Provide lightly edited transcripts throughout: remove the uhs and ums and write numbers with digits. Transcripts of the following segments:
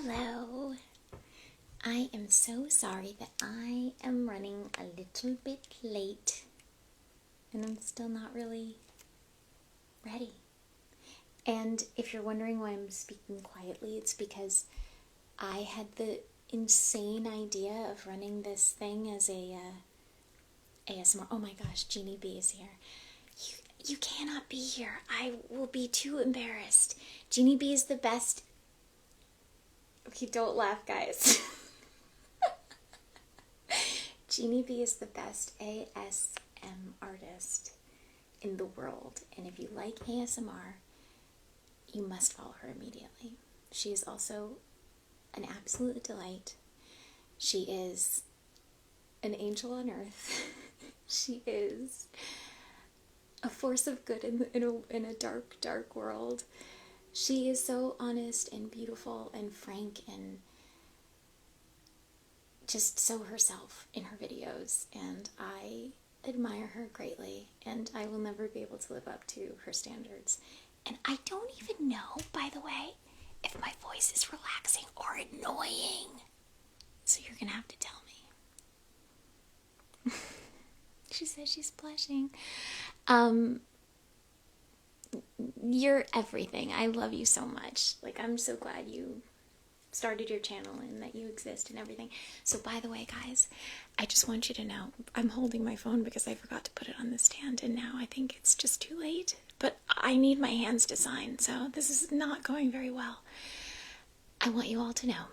Hello. I am so sorry that I am running a little bit late and I'm still not really ready. And if you're wondering why I'm speaking quietly, it's because I had the insane idea of running this thing as a ASMR. Oh my gosh, Jeannie B is here. You cannot be here. I will be too embarrassed. Jeannie B is the best. Okay, don't laugh, guys. Jeannie B is the best ASM artist in the world. And if you like ASMR, you must follow her immediately. She is also an absolute delight. She is an angel on earth. She is a force of good in a dark, dark world. She is so honest and beautiful and frank and just so herself in her videos, and I admire her greatly, and I will never be able to live up to her standards. And I don't even know, by the way, if my voice is relaxing or annoying. So you're gonna have to tell me. She says she's blushing. You're everything. I love you so much. Like, I'm so glad you started your channel and that you exist and everything. So by the way, guys, I just want you to know I'm holding my phone because I forgot to put it on the stand, and now I think it's just too late. But I need my hands to sign, so this is not going very well. I want you all to know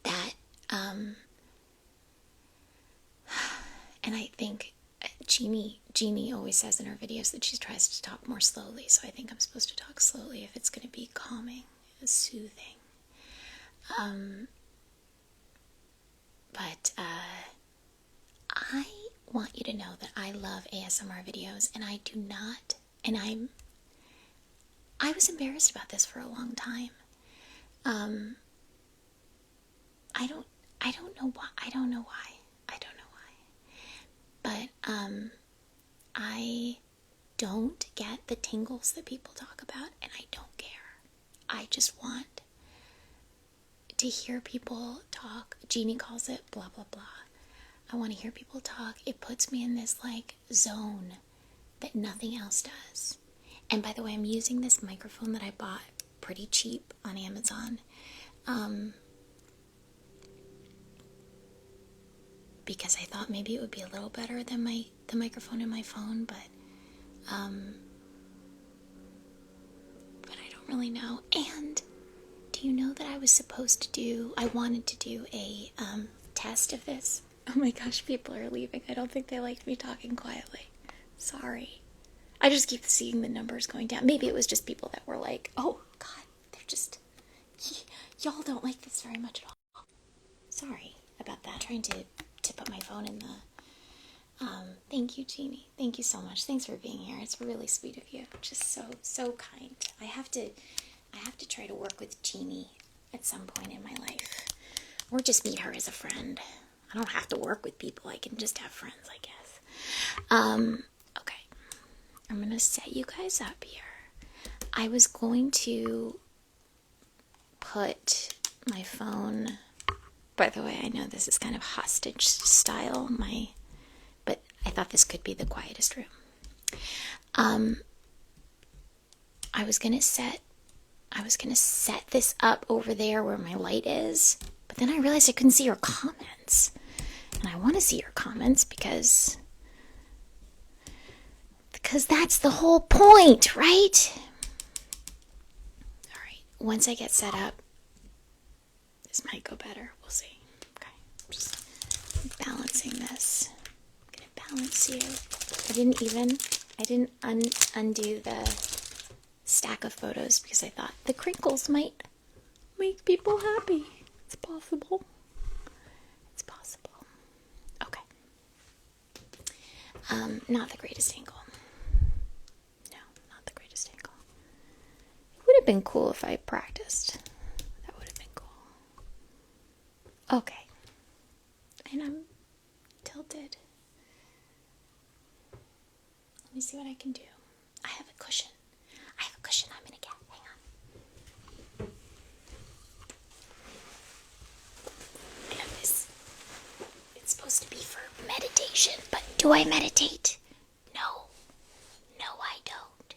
that and I think Jeannie always says in her videos that she tries to talk more slowly, so I think I'm supposed to talk slowly if it's going to be calming, soothing. But I want you to know that I love ASMR videos, and I do not, and I was embarrassed about this for a long time. I don't know why. But I don't get the tingles that people talk about, and I don't care. I just want to hear people talk. Jeannie calls it blah blah blah. I want to hear people talk. It puts me in this like zone that nothing else does. And by the way, I'm using this microphone that I bought pretty cheap on Amazon. Because I thought maybe it would be a little better than the microphone in my phone, but I don't really know. And do you know that I wanted to do a test of this? Oh my gosh, people are leaving. I don't think they like me talking quietly. Sorry. I just keep seeing the numbers going down. Maybe it was just people that were like, oh God, they're just, y'all don't like this very much at all. Sorry about that. I'm trying to put my phone in the, thank you, Jeannie. Thank you so much. Thanks for being here. It's really sweet of you. Just so kind. I have to try to work with Jeannie at some point in my life. Or just meet her as a friend. I don't have to work with people. I can just have friends, I guess. Okay. I'm going to set you guys up here. I was going to put my phone... By the way, I know this is kind of hostage style, but I thought this could be the quietest room. I was gonna set this up over there where my light is, but then I realized I couldn't see your comments, and I want to see your comments because that's the whole point, right? All right. Once I get set up, this might go better. We'll see. Okay. I'm just balancing this. I'm going to balance you. I didn't undo the stack of photos because I thought the crinkles might make people happy. It's possible. It's possible. Okay. Not the greatest angle. No, not the greatest angle. It would have been cool if I practiced. Okay, and I'm tilted. Let me see what I can do. I have a cushion I'm gonna get. Hang on. Do I meditate? No. No, I don't.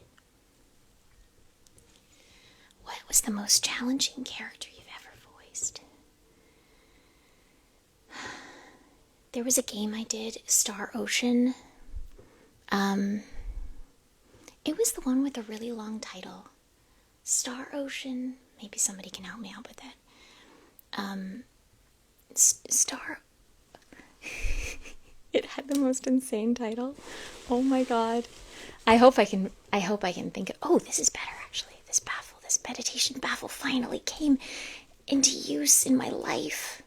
What was the most challenging character you've ever voiced? There was a game I did, Star Ocean. It was the one with a really long title. Star Ocean. Maybe somebody can help me out with that. Star. It had the most insane title. Oh my god. I hope I can think of. Oh, this is better actually. This meditation baffle finally came into use in my life.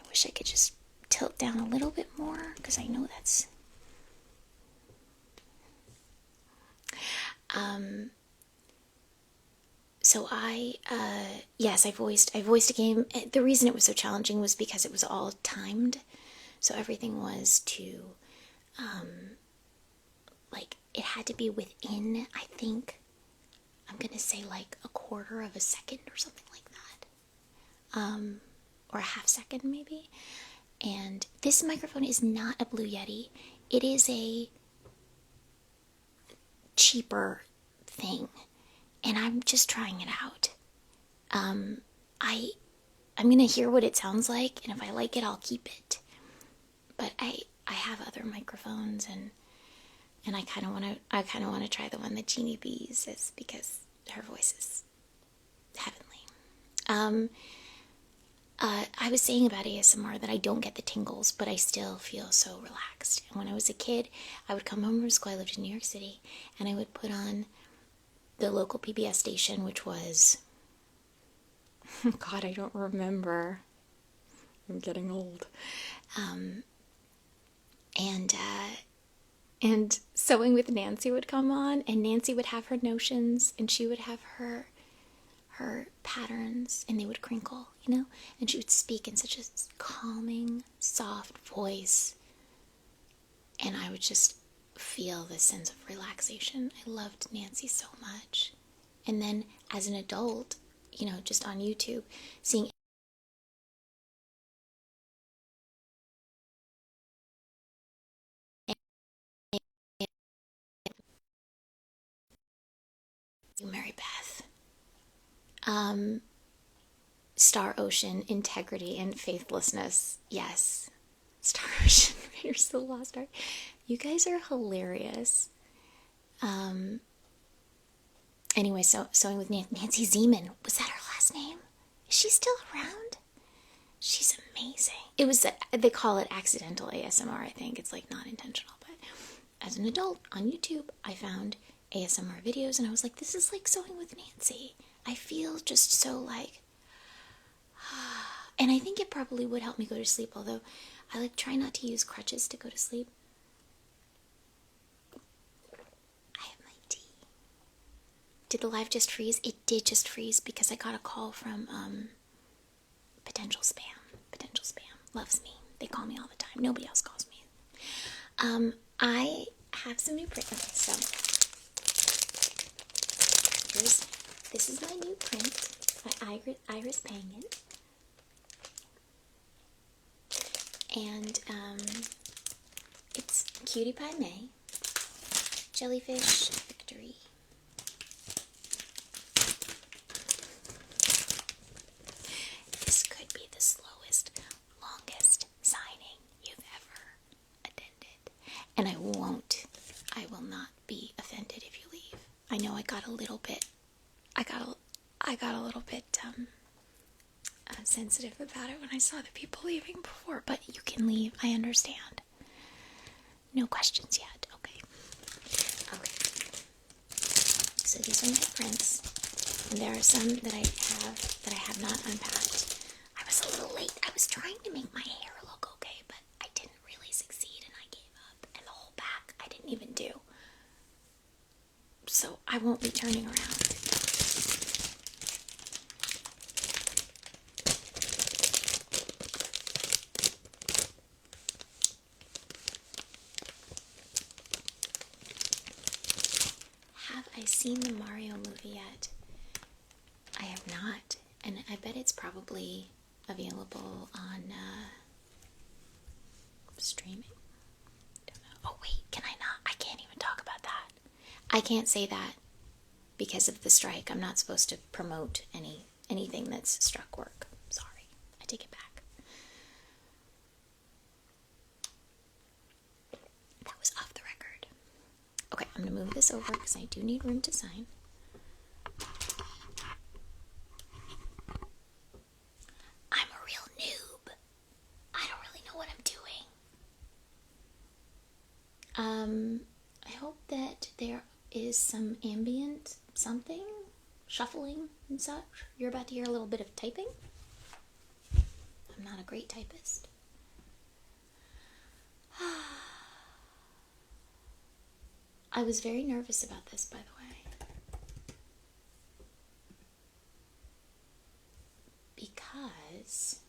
I wish I could just tilt down a little bit more because I know that's so yes, I voiced a game. The reason it was so challenging was because it was all timed. So everything was to like it had to be within, I think I'm going to say like a quarter of a second or something like that. Or a half second maybe. And this microphone is not a Blue Yeti. It is a cheaper thing. And I'm just trying it out. I'm going to hear what it sounds like, and if I like it, I'll keep it. But I have other microphones, and I kind of want to try the one that Jeannie B uses because her voice is heavenly. I was saying about ASMR that I don't get the tingles, but I still feel so relaxed. And when I was a kid, I would come home from school. I lived in New York City, and I would put on the local PBS station, which was, God, I don't remember. I'm getting old. And Sewing with Nancy would come on, and Nancy would have her notions, and she would have her patterns, and they would crinkle, you know? And she would speak in such a calming, soft voice, and I would just feel this sense of relaxation. I loved Nancy so much. And then as an adult, you know, just on YouTube, seeing Mary Beth, Star Ocean, Integrity, and Faithlessness. Yes. Star Ocean, Raiders of the Lost Ark. You guys are hilarious. Anyway, Sewing with Nancy Zeman. Was that her last name? Is she still around? She's amazing. It was, they call it accidental ASMR, I think. It's like not intentional, but as an adult on YouTube, I found ASMR videos and I was like, this is like Sewing with Nancy. I feel just so like, and I think it probably would help me go to sleep, although I like try not to use crutches to go to sleep. I have my tea. Did the live just freeze? It did just freeze because I got a call from potential spam. Potential spam loves me. They call me all the time. Nobody else calls me. I have some new print. Okay, so this is my new print by Iris Pangan. And it's Cutie Pie May, Jellyfish Victory. This could be the slowest, longest signing you've ever attended. And I will not be offended if you leave. I know I got a little bit sensitive about it when I saw the people leaving before, but you can leave. I understand. No questions yet. Okay. So these are my prints, and there are some that I have not unpacked. I was a little late. I was trying to make my hair look okay, but I didn't really succeed, and I gave up. And the whole back I didn't even do. So I won't be turning around. Have I seen the Mario movie yet? I have not, and I bet it's probably available on streaming. Don't know. I can't say that because of the strike. I'm not supposed to promote anything that's struck work. Sorry, I take it back. That was off the record. Okay, I'm going to move this over because I do need room to sign. I'm a real noob. I don't really know what I'm doing. I hope that there is some ambient something, shuffling and such. You're about to hear a little bit of typing. I'm not a great typist. I was very nervous about this, by the way. Because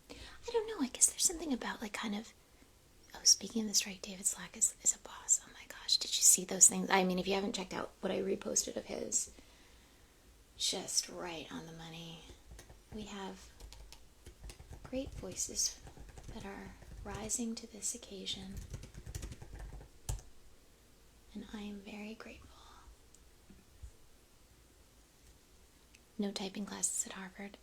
I don't know, I guess there's something about like kind of, oh, speaking of the strike, David Slack is a boss. Oh my gosh, did you see those things? I mean, if you haven't checked out what I reposted of his, just right on the money. We have great voices that are rising to this occasion, and I am very grateful. No typing classes at Harvard.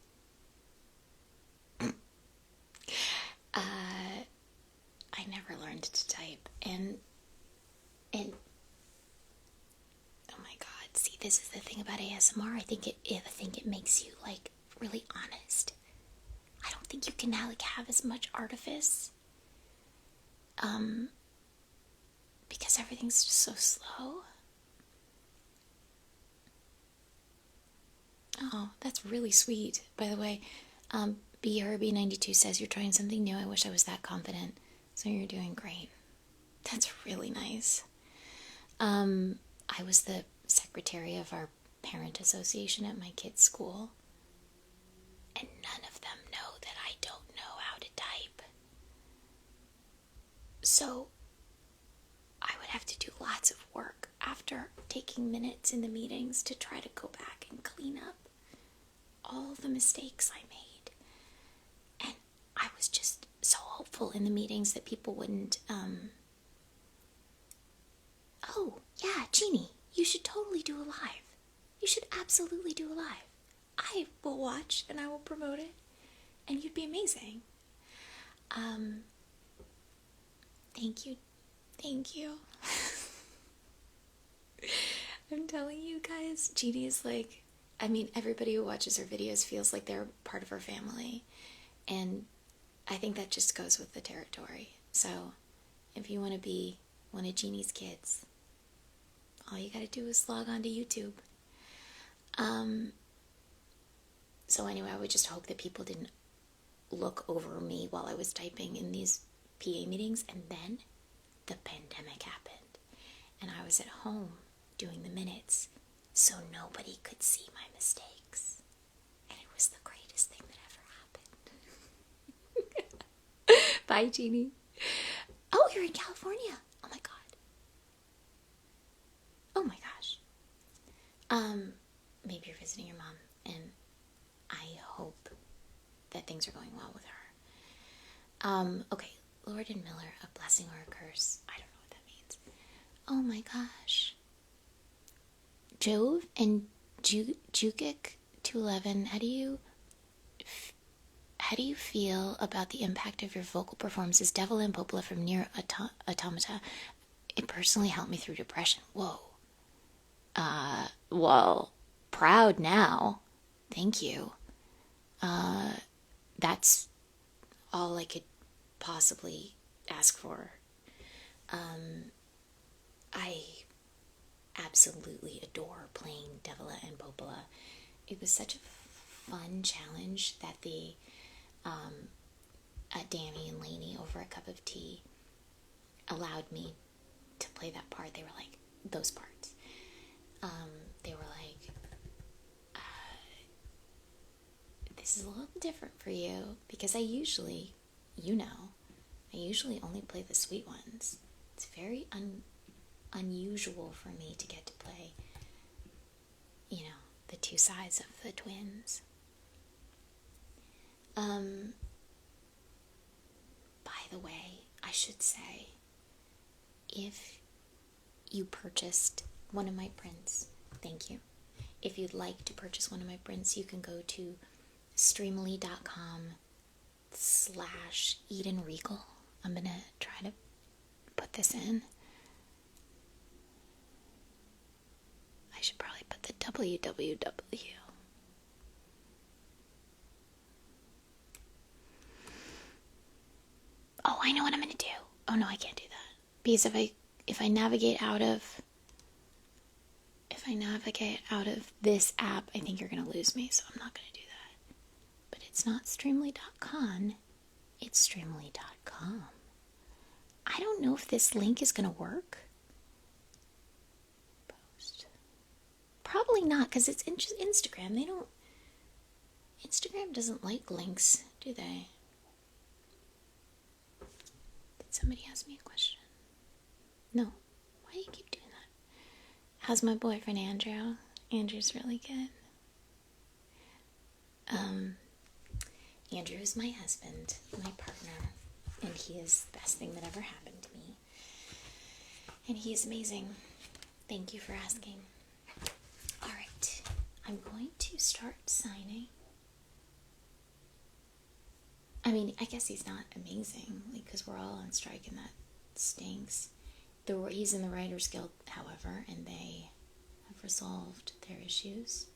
I never learned to type, and oh my god, see, this is the thing about ASMR. I think it makes you like really honest. I don't think you can now like have as much artifice, because everything's just so slow. Oh, that's really sweet. By the way, BRB92 says you're trying something new. I wish I was that confident. So you're doing great. That's really nice. I was the secretary of our parent association at my kid's school, and none of them know that I don't know how to type. So I would have to do lots of work after taking minutes in the meetings to try to go back and clean up all the mistakes I made. And I was just so hopeful in the meetings that people wouldn't, oh, yeah, Jeannie, you should totally do a live. You should absolutely do a live. I will watch and I will promote it, and you'd be amazing. Thank you. Thank you. I'm telling you guys, Jeannie is like, I mean, everybody who watches her videos feels like they're part of her family. And I think that just goes with the territory. So if you want to be one of Jeannie's kids, all you gotta do is log on to YouTube. So anyway, I would just hope that people didn't look over me while I was typing in these PA meetings. And then the pandemic happened, and I was at home doing the minutes, so nobody could see my mistakes. And it was the greatest thing that ever happened. Bye, Jeannie. Oh, you're in California. Oh my god. Oh my gosh. Maybe you're visiting your mom, and I hope that things are going well with her. Okay, Lord and Miller, a blessing or a curse. I don't know what that means. Oh my gosh. Jove and Jukic 211, how do you feel about the impact of your vocal performances? Devil and Popola from Near Automata. It personally helped me through depression. Whoa. Well, proud now. Thank you. That's all I could possibly ask for. I absolutely adore playing Devila and Popola. It was such a fun challenge that the Danny and Lainey over a cup of tea allowed me to play that part. They were like, those parts. They were like, this is a little different for you, because I usually, I usually only play the sweet ones. It's very unusual for me to get to play, the two sides of the twins. By the way, I should say, if you purchased one of my prints, thank you. If you'd like to purchase one of my prints, you can go to streamily.com/EdenRiegel. I'm going to try to put this in. I should probably put the www. Oh, I know what I'm going to do. Oh no, I can't do that. Because if I navigate out of this app, I think you're going to lose me, so I'm not going to do that. But it's not streamily.com, it's streamily.com. I don't know if this link is going to work. Post. Probably not, because it's Instagram. Instagram doesn't like links, do they? Did somebody ask me a question? No. Why do you keep doing that? How's my boyfriend, Andrew? Andrew's really good. Andrew is my husband, my partner, and he is the best thing that ever happened to me. And he is amazing. Thank you for asking. Alright, I'm going to start signing. I mean, I guess he's not amazing, because we're all on strike and that stinks. He's in the Writers Guild, however, and they have resolved their issues.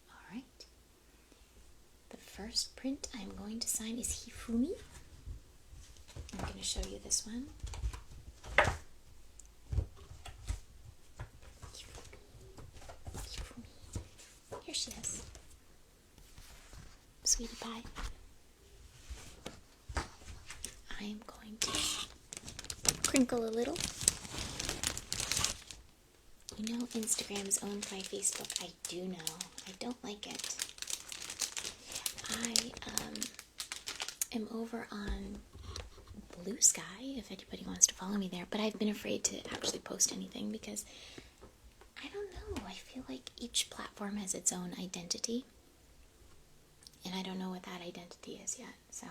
Alright. The first print I'm going to sign is Hifumi. I'm going to show you this one. Hifumi. Here she is. Sweetie pie. I am going to crinkle a little. You know, Instagram is owned by Facebook. I do know. I don't like it. I am over on Blue Sky, if anybody wants to follow me there, but I've been afraid to actually post anything because I don't know. I feel like each platform has its own identity, and I don't know what that identity is yet, so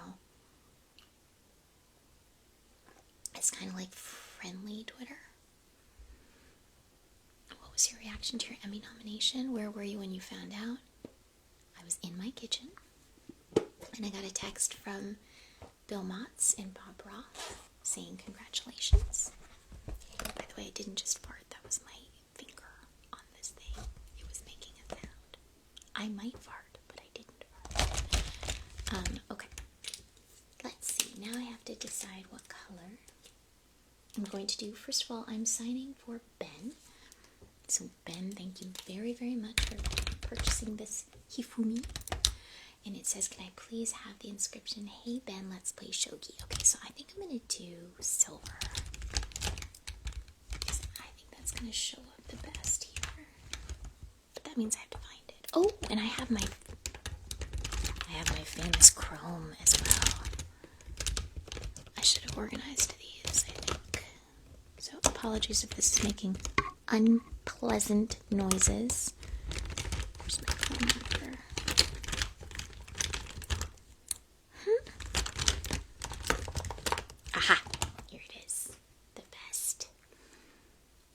it's kind of like friendly Twitter. What was your reaction to your Emmy nomination? Where were you when you found out? I was in my kitchen, and I got a text from Bill Motz and Bob Roth saying congratulations. By the way, I didn't just fart. That was my finger on this thing. It was making a sound. I might fart, but I didn't fart. Okay. Let's see. Now I have to decide what color I'm going to do. First of all, I'm signing for Ben. So Ben, thank you very, very much for purchasing this Hifumi. And it says, can I please have the inscription, hey Ben, let's play shogi. Okay, so I think I'm going to do silver. Because I think that's going to show up the best here. But that means I have to find it. Oh, and I have my famous chrome as well. I should have organized these, I think. So apologies if this is making unpleasant noises. Where's my chrome marker? Aha! Here it is. The best.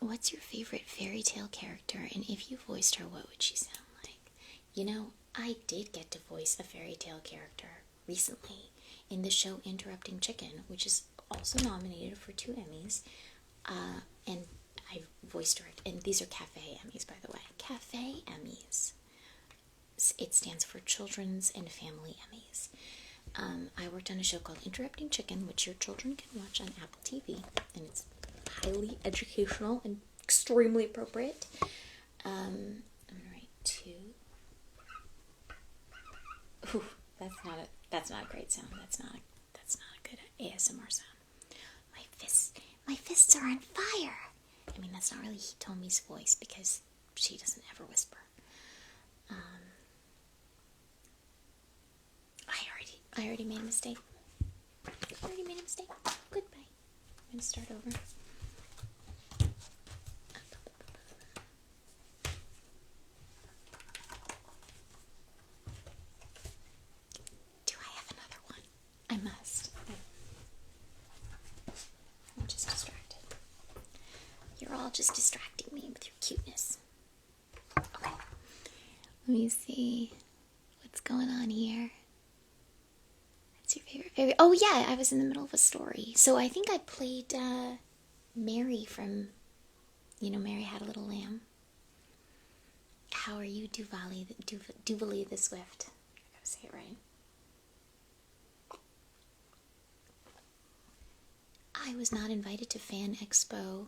What's your favorite fairy tale character? And if you voiced her, what would she sound like? You know, I did get to voice a fairy tale character recently in the show Interrupting Chicken, which is also nominated for 2 Emmys. And I voiced her. And these are Cafe Emmys, by the way. Cafe Emmys. It stands for Children's and Family Emmys. I worked on a show called Interrupting Chicken, which your children can watch on Apple TV, and it's highly educational and extremely appropriate. I'm gonna write 2. Ooh, that's not a great sound. That's not a good ASMR sound. My fists are on fire. I mean, that's not really Hitomi's voice because she doesn't ever whisper. I already made a mistake. Goodbye. I'm going to start over. Do I have another one? I must. all just distracting me with your cuteness. Okay. Let me see what's going on here. What's your favorite? Oh, yeah, I was in the middle of a story. So I think I played Mary from, Mary Had a Little Lamb. How are you, Duvali the Swift? I gotta say it right. I was not invited to Fan Expo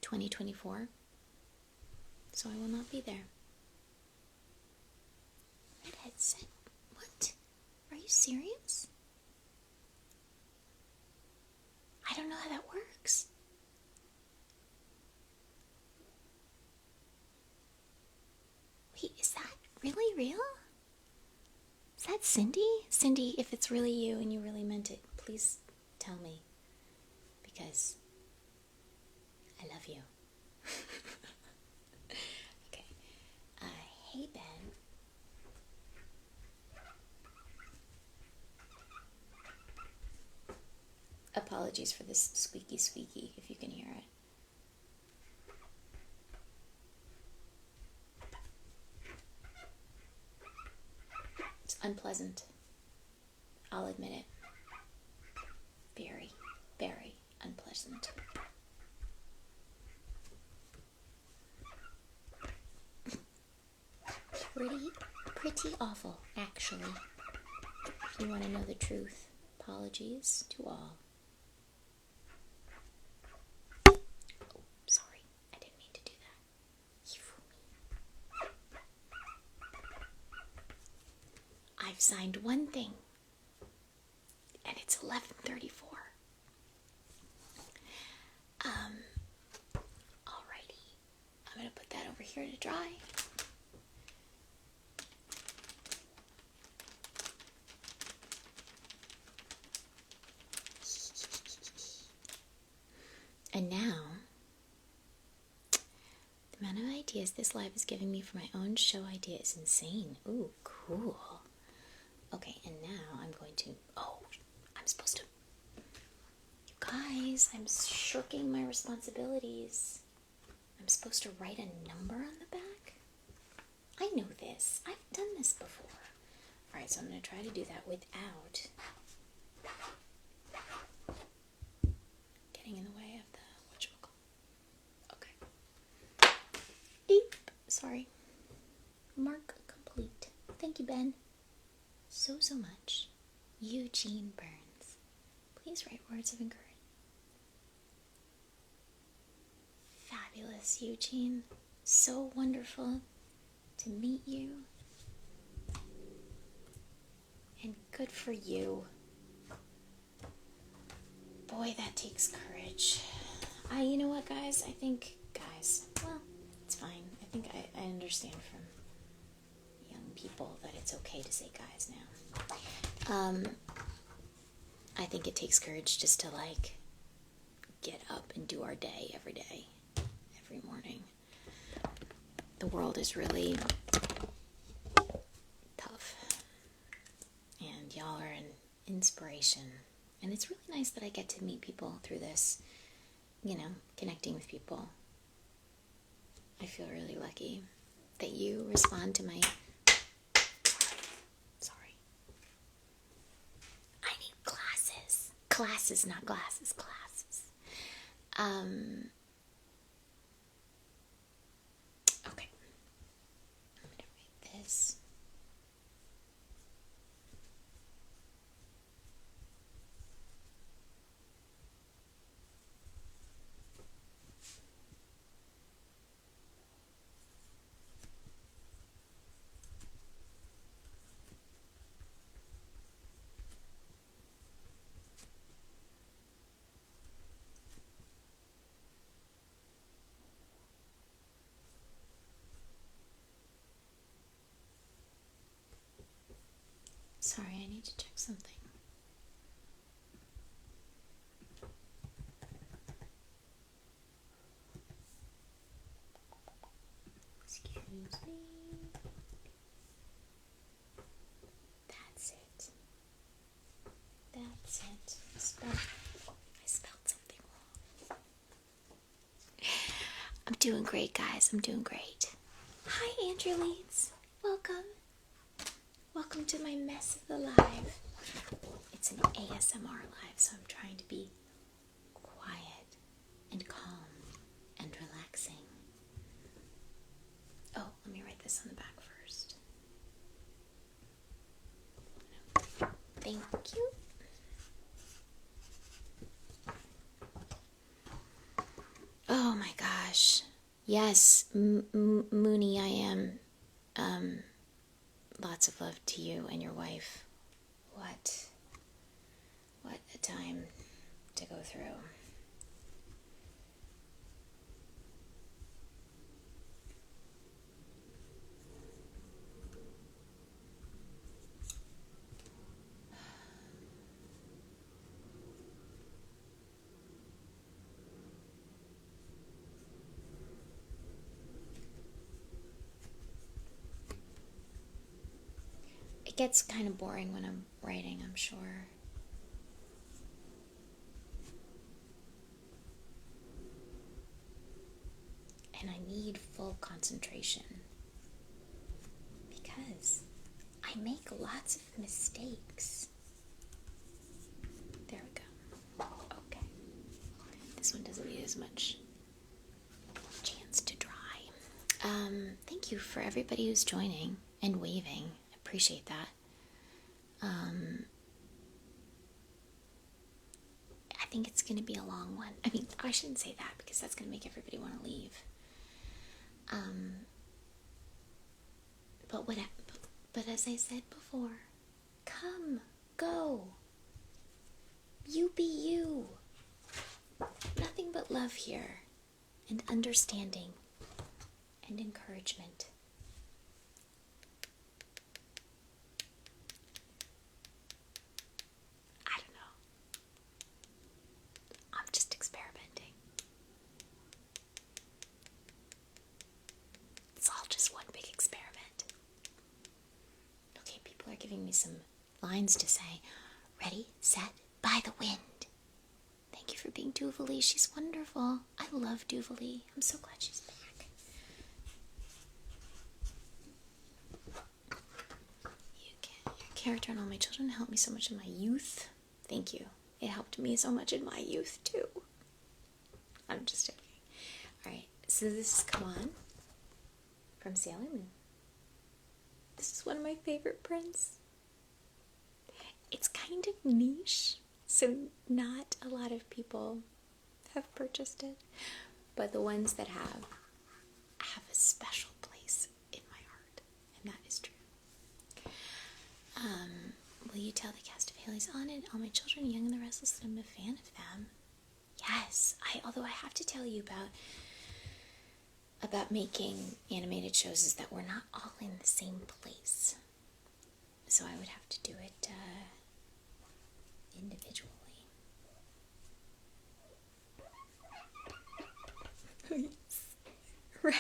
2024, so I will not be there. Red headset? What? Are you serious? I don't know how that works. Wait, is that really real? Is that Cindy? Cindy, if it's really you and you really meant it, please tell me. Because I love you. Okay. Hey, Ben. Apologies for this squeaky if you can hear it. It's unpleasant. I'll admit it. Very, very unpleasant. Pretty awful, actually. If you want to know the truth, apologies to all. Oh, sorry, I didn't mean to do that. You fool me. I've signed one thing, and it's 11:34. Alrighty. I'm gonna put that over here to dry. And now, the amount of ideas this live is giving me for my own show idea is insane. Ooh, cool. Okay, and now I'm going to, I'm supposed to, you guys, I'm shirking my responsibilities. I'm supposed to write a number on the back? I know this. I've done this before. Alright, so I'm going to try to do that without getting in the way of the whatchamacallit. Okay. Beep. Sorry. Mark complete. Thank you, Ben. So much. Eugene Burns. Please write words of encouragement. Fabulous, Eugene. So wonderful to meet you. And good for you. Boy, that takes courage. You know what, guys? Well, it's fine. I think I understand from young people that it's okay to say guys now. I think it takes courage just to, get up and do our day, every morning. The world is really tough. And y'all are an inspiration. And it's really nice that I get to meet people through this, connecting with people. I feel really lucky that you respond to my... Sorry. I need glasses. Classes, not glasses. Classes. Okay. I'm going to write this. Sorry, I need to check something. Excuse me. That's it. That's it. I spelled something wrong. I'm doing great, guys. I'm doing great. Hi, Andrew Leeds. Welcome. Welcome to my mess of the live. It's an ASMR live, so I'm trying to be quiet and calm and relaxing. Oh, let me write this on the back first. Thank you. Oh my gosh. Yes, Mooney, I am. Lots of love to you and your wife. What a time to go through. It gets kind of boring when I'm writing, I'm sure. And I need full concentration because I make lots of mistakes. There we go. Okay. This one doesn't need as much chance to dry. Thank you for everybody who's joining and waving. I appreciate that. I think it's going to be a long one. I mean, I shouldn't say that because that's going to make everybody want to leave. But as I said before, come, go. You be you. Nothing but love here, and understanding, and encouragement. I don't know. I'm just experimenting. It's all just one big experiment. Okay, people are giving me some lines to say. Ready, set, by the wind. Thank you for being Duvalie. She's wonderful. I love Duvalie. I'm so glad she's back. Your character and All My Children helped me so much in my youth. Thank you. It helped me so much in my youth, too. I'm just joking. Alright, so this is Come On from Sailor Moon. This is one of my favorite prints. It's kind of niche, so not a lot of people have purchased it, but the ones that have a special place in my heart, and that is true. Will you tell the cast of Haley's on it, All My Children, Young and the Restless, that I'm a fan of them? Yes, although I have to tell you about making animated shows is that we're not all in the same place. So I would have to do it individually. Right.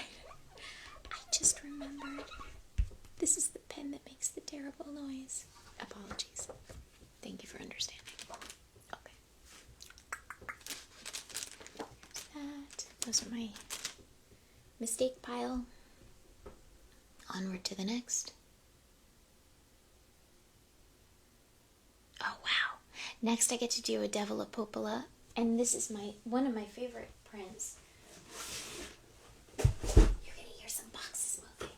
I just remembered. This is the pen that makes the terrible noise. Apologies. Thank you for understanding. Okay. There's that. Those are my mistake pile. Onward to the next. Oh wow. Next I get to do a Devil of Popola, and this is one of my favorite prints. You're gonna hear some boxes moving.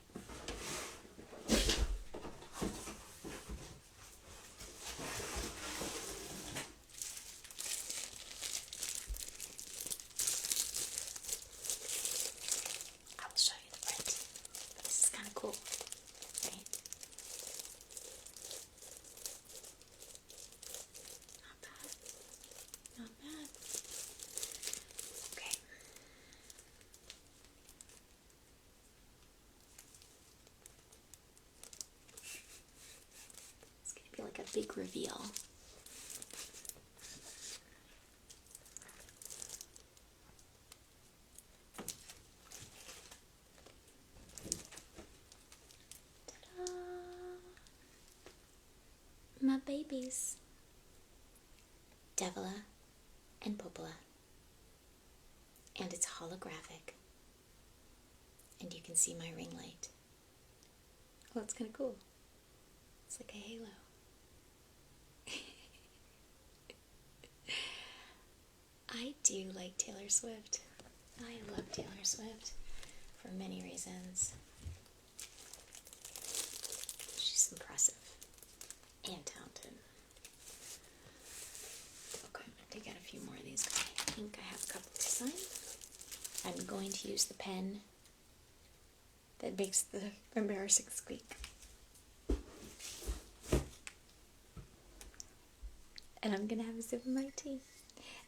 I will show you the print. This is kind of cool, right? Not bad. Not bad. Okay. It's going to be like a big reveal. Ta-da! My babies. Devila and Popola. And it's holographic. and you can see my ring light. Oh, it's kind of cool. It's like a halo. I do like Taylor Swift. I love Taylor Swift for many reasons. She's impressive and talented. Okay, to get a few more of these. I think I have a couple to sign. I'm going to use the pen that makes the embarrassing squeak. And I'm going to have a sip of my tea.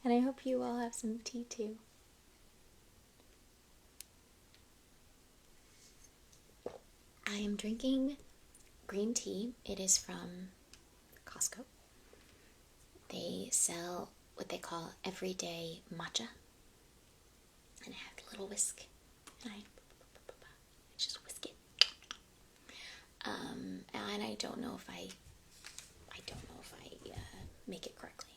And I hope you all have some tea too. I am drinking green tea. It is from Costco. They sell what they call everyday matcha. And I have a little whisk. And I just whisk it. And I don't know if I make it correctly.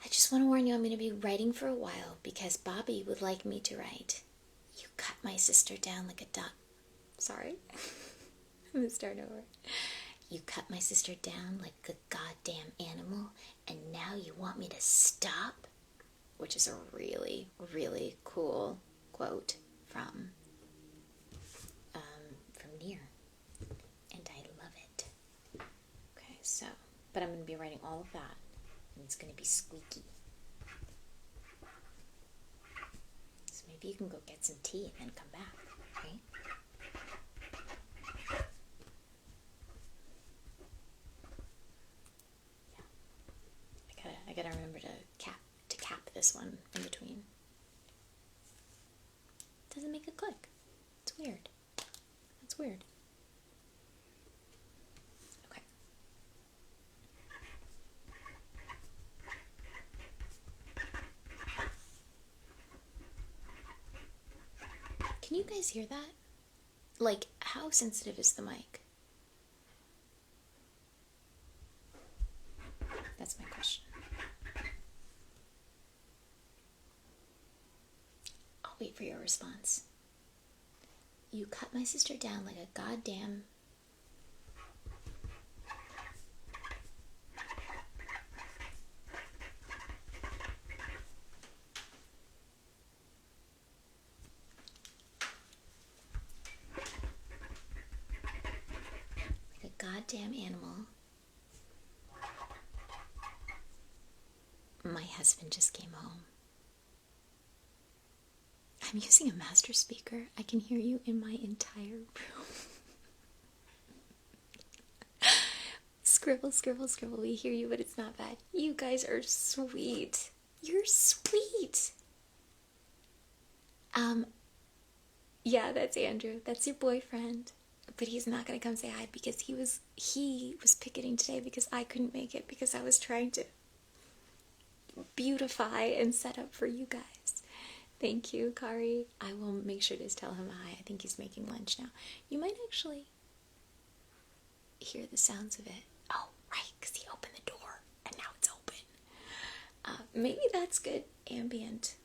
I just want to warn you, I'm going to be writing for a while because Bobby would like me to write, "You cut my sister down like a duck." Sorry. I'm going to start over. "You cut my sister down like a goddamn animal, and now you want me to stop?" Which is a really, really cool quote from Near. And I love it. Okay, so, but I'm going to be writing all of that. And it's going to be squeaky. So maybe you can go get some tea and then come back, okay? Yeah. I gotta remember to cap this one in between. It doesn't make a click. It's weird. That's weird. Okay. Can you guys hear that? Like, how sensitive is the mic? That's my question. I'll wait for your response. You cut my sister down like a goddamn... like a goddamn animal. My husband just came home. I'm using a master speaker. I can hear you in my entire room. Scribble, scribble, scribble. We hear you, but it's not bad. You guys are sweet. You're sweet. Yeah, that's Andrew. That's your boyfriend. But he's not gonna come say hi because he was picketing today because I couldn't make it because I was trying to beautify and set up for you guys. Thank you, Kari. I will make sure to tell him hi. I think he's making lunch now. You might actually hear the sounds of it. Oh, right, because he opened the door and now it's open. Maybe that's good ambient.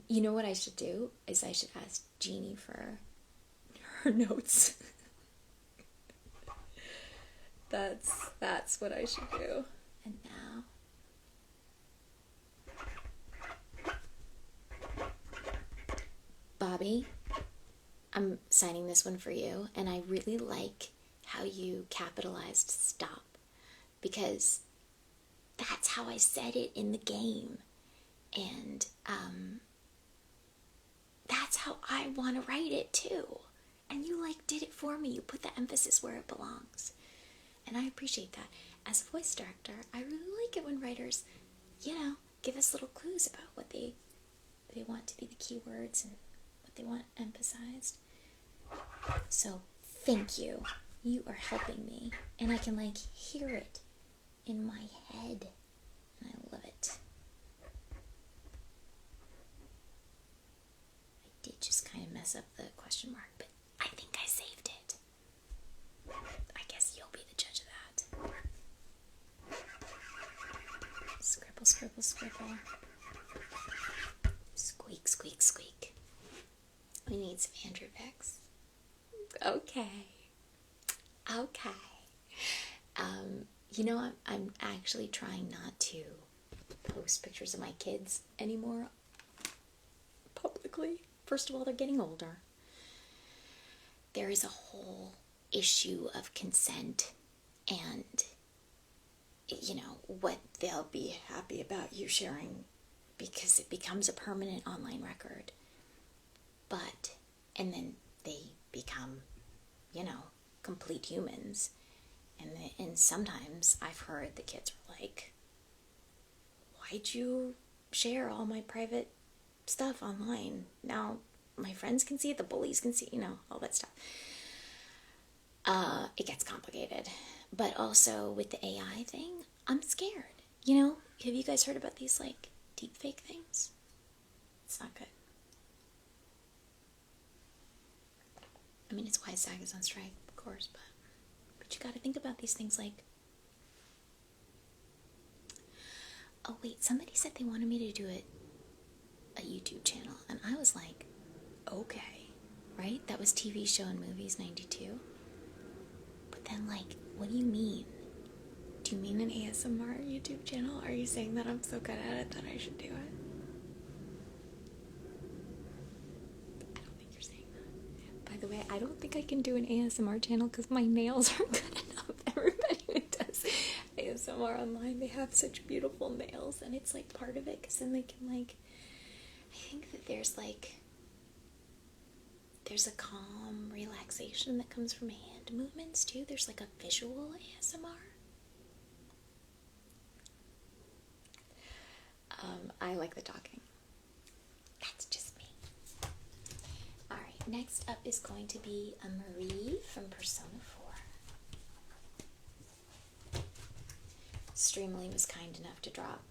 You know what I should do is I should ask Jeannie for her notes. That's what I should do. And now, Bobby, I'm signing this one for you, and I really like how you capitalized stop, because that's how I said it in the game, and that's how I want to write it too. And you did it for me. You put the emphasis where it belongs. And I appreciate that. As a voice director, I really like it when writers, give us little clues about what they want to be the key words and what they want emphasized. So, thank you. You are helping me. And I can, hear it in my head. And I love it. I did just kind of mess up the question mark, but I think I saved it. I guess you'll be the judge of that. Scribble, scribble, scribble. Squeak. Squeak, squeak, squeak. We need some Andrew pics. Okay. Okay. I'm actually trying not to post pictures of my kids anymore publicly. First of all, they're getting older. There is a whole issue of consent and, what they'll be happy about you sharing, because it becomes a permanent online record. And then they become, complete humans. And sometimes I've heard the kids are like, why'd you share all my private stuff online? Now my friends can see it, the bullies can see, all that stuff. It gets complicated. But also with the AI thing, I'm scared. Have you guys heard about these, deep fake things? It's not good. I mean, it's why SAG is on strike, of course, but you gotta think about these things oh wait, somebody said they wanted me to do a YouTube channel, and I was like, okay, right? That was TV show and movies 92. But then, what do you mean? Do you mean an ASMR YouTube channel? Are you saying that I'm so good at it that I should do it? I don't think you're saying that. By the way, I don't think I can do an ASMR channel because my nails aren't good enough. Everybody who does ASMR online, they have such beautiful nails, and it's part of it, because then they can I think that there's a calm relaxation that comes from hand movements too. There's a visual ASMR. I like the talking. That's just me. Alright, next up is going to be a Marie from Persona 4. Streamily was kind enough to drop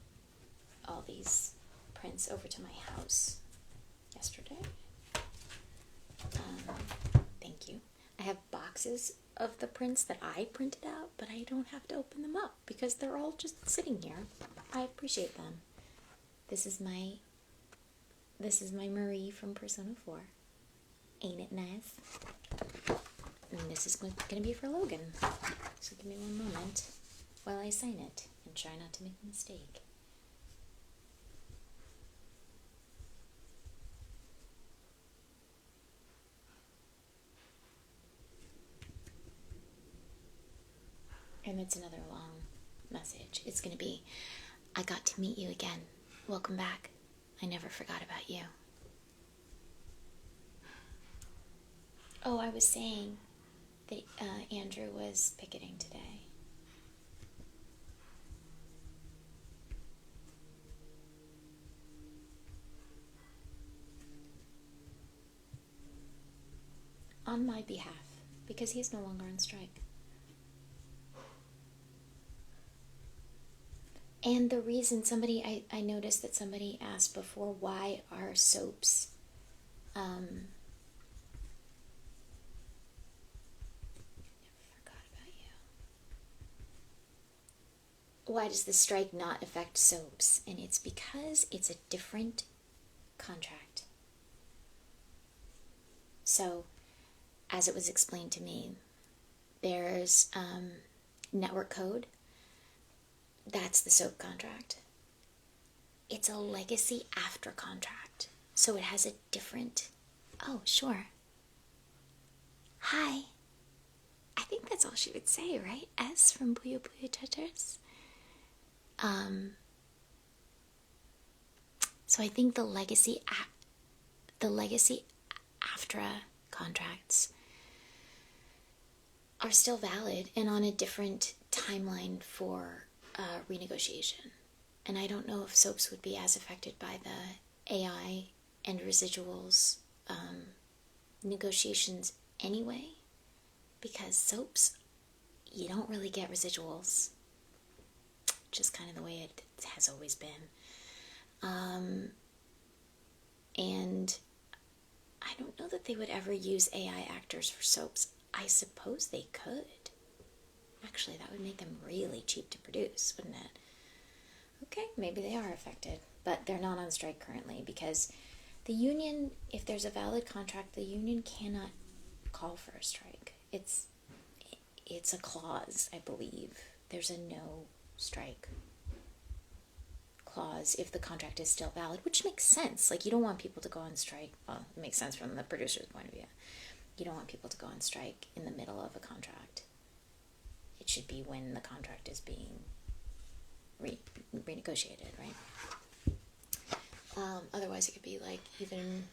all these prints over to my house yesterday. Thank you. I have boxes of the prints that I printed out, but I don't have to open them up because they're all just sitting here. I appreciate them. This is my Marie from Persona 4. Ain't it nice? And this is going to be for Logan. So give me one moment while I sign it and try not to make a mistake. And it's another long message. It's going to be, I got to meet you again. Welcome back. I never forgot about you. Oh, I was saying that Andrew was picketing today. On my behalf, because he's no longer on strike. And the reason I noticed that somebody asked before, why are soaps, never forgot about you. Why does the strike not affect soaps? And it's because it's a different contract. So, as it was explained to me, there's network code. That's the soap contract. It's a legacy after contract. So it has a different... Oh, sure. Hi. I think that's all she would say, right? S from Puyo Puyo Tetris. So I think the legacy AFTRA contracts are still valid and on a different timeline for renegotiation. And I don't know if soaps would be as affected by the AI and residuals negotiations anyway, because soaps, you don't really get residuals, just kind of the way it has always been. And I don't know that they would ever use AI actors for soaps. I suppose they could. Actually, that would make them really cheap to produce, wouldn't it? Okay, maybe they are affected, but they're not on strike currently because The union, if there's a valid contract, the union cannot call for a strike. It's a clause, I believe. There's a no strike clause if the contract is still valid, which makes sense. Like, you don't want people to go on strike. Well, it makes sense from the producer's point of view. You don't want people to go on strike in the middle of a contract. It should be when the contract is being renegotiated, right? Otherwise, it could be like even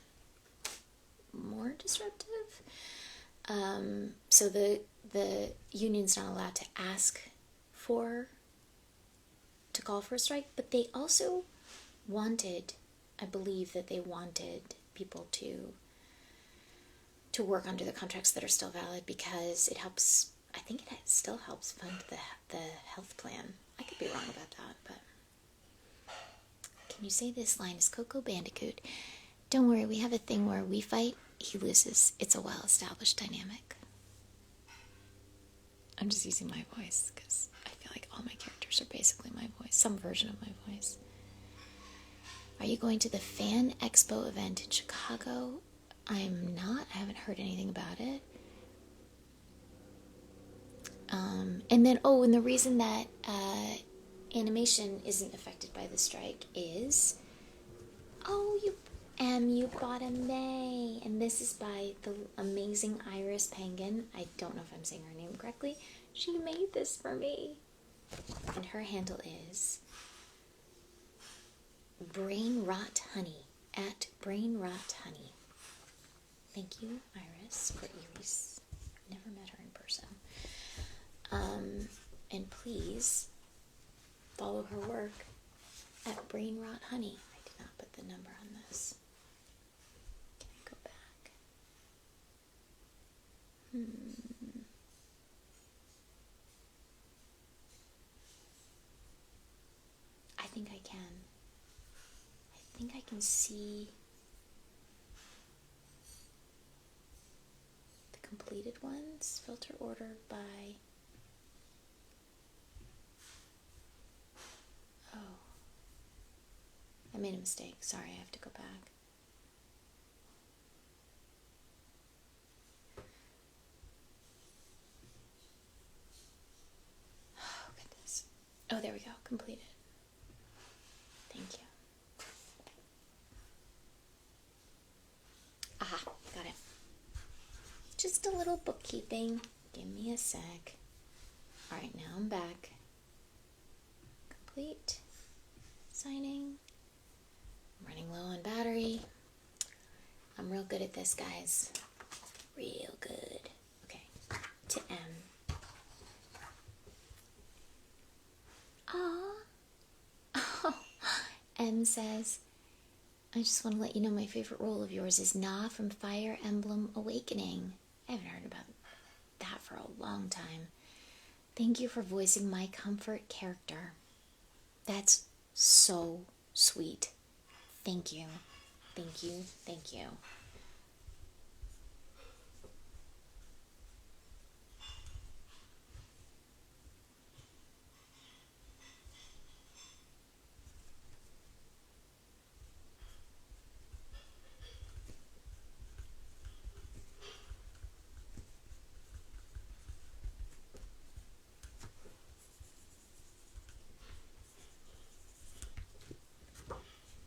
more disruptive. So the union's not allowed to ask to call for a strike, but they also wanted, I believe that they wanted people to work under the contracts that are still valid, because it helps, I think it still helps fund the health plan. I could be wrong about that, but can you say this line is Coco Bandicoot? Don't worry, we have a thing where we fight, he loses. It's a well-established dynamic. I'm just using my voice because I feel like all my characters are basically my voice, some version of my voice. Are you going to the Fan Expo event in Chicago? I'm not. I haven't heard anything about it. And then, and the reason that animation isn't affected by the strike is, you bought a May, and this is by the amazing Iris Penguin. I don't know if I'm saying her name correctly. She made this for me, and her handle is Brain Rot Honey, at Brain Rot Honey. Thank you, Iris, for Iris. Never met her in person. And please follow her work at Brain Rot Honey. I did not put the number on this. Can I go back? I think I can. I think I can see the completed ones. Filter order by... I made a mistake. Sorry, I have to go back. Oh, goodness. Oh, there we go. Completed. Thank you. Aha, got it. Just a little bookkeeping. Give me a sec. Alright, now I'm back. Complete. Signing. I'm running low on battery. I'm real good at this, guys. Real good. Okay, to M. Oh, M says, I just want to let you know my favorite role of yours is Na from Fire Emblem Awakening. I haven't heard about that for a long time. Thank you for voicing my comfort character. That's so sweet. Thank you. Thank you. Thank you.